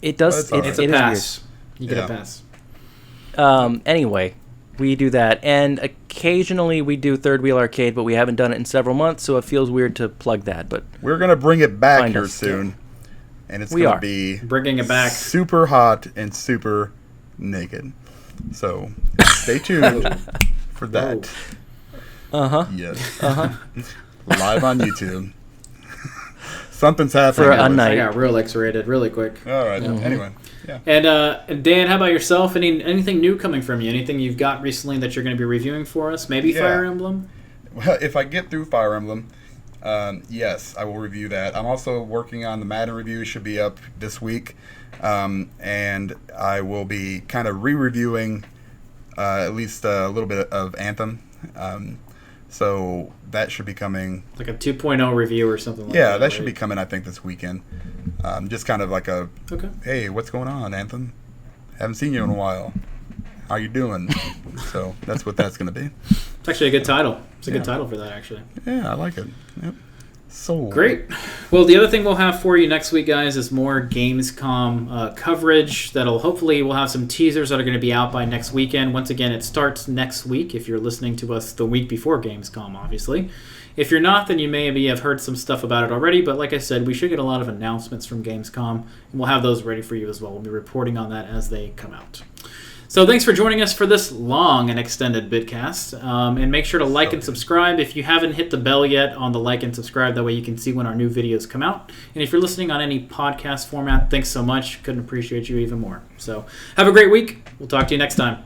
[SPEAKER 3] It does.
[SPEAKER 1] It's a pass. You get a pass.
[SPEAKER 3] Anyway, we do that, and occasionally we do Third Wheel Arcade, but we haven't done it in several months, so it feels weird to plug that. But
[SPEAKER 2] we're gonna bring it back here soon, and it's gonna be
[SPEAKER 1] bringing it back,
[SPEAKER 2] super hot and super naked. So stay tuned for that. Yes. Live on YouTube. Something's happening.
[SPEAKER 3] For a night.
[SPEAKER 1] I got real X-rated really quick.
[SPEAKER 2] All right. Anyway. Yeah.
[SPEAKER 1] And Dan, how about yourself? Anything new coming from you? Anything you've got recently that you're going to be reviewing for us? Maybe Fire Emblem?
[SPEAKER 2] Well, if I get through Fire Emblem, yes, I will review that. I'm also working on the Madden review. Should be up this week. And I will be kind of re-reviewing at least a little bit of Anthem. So that should be coming.
[SPEAKER 1] Like a 2.0 review or something like that.
[SPEAKER 2] Yeah, that should be coming, I think, this weekend. Just kind of like a, hey, what's going on, Anthem? Haven't seen you in a while. How you doing? So that's what that's going to be.
[SPEAKER 1] It's actually a good title. It's a good title for that, actually.
[SPEAKER 2] Yeah, I like it. Yep. So
[SPEAKER 1] great. Well, the other thing we'll have for you next week, guys, is more Gamescom coverage. Hopefully we'll have some teasers that are going to be out by next weekend. Once again, it starts next week if you're listening to us the week before Gamescom, obviously. If you're not, then you maybe have heard some stuff about it already. But like I said, we should get a lot of announcements from Gamescom, and we'll have those ready for you as well. We'll be reporting on that as they come out. So thanks for joining us for this long and extended Bitcast. And make sure to like and subscribe. If you haven't hit the bell yet on the like and subscribe, that way you can see when our new videos come out. And if you're listening on any podcast format, thanks so much. Couldn't appreciate you even more. So have a great week. We'll talk to you next time.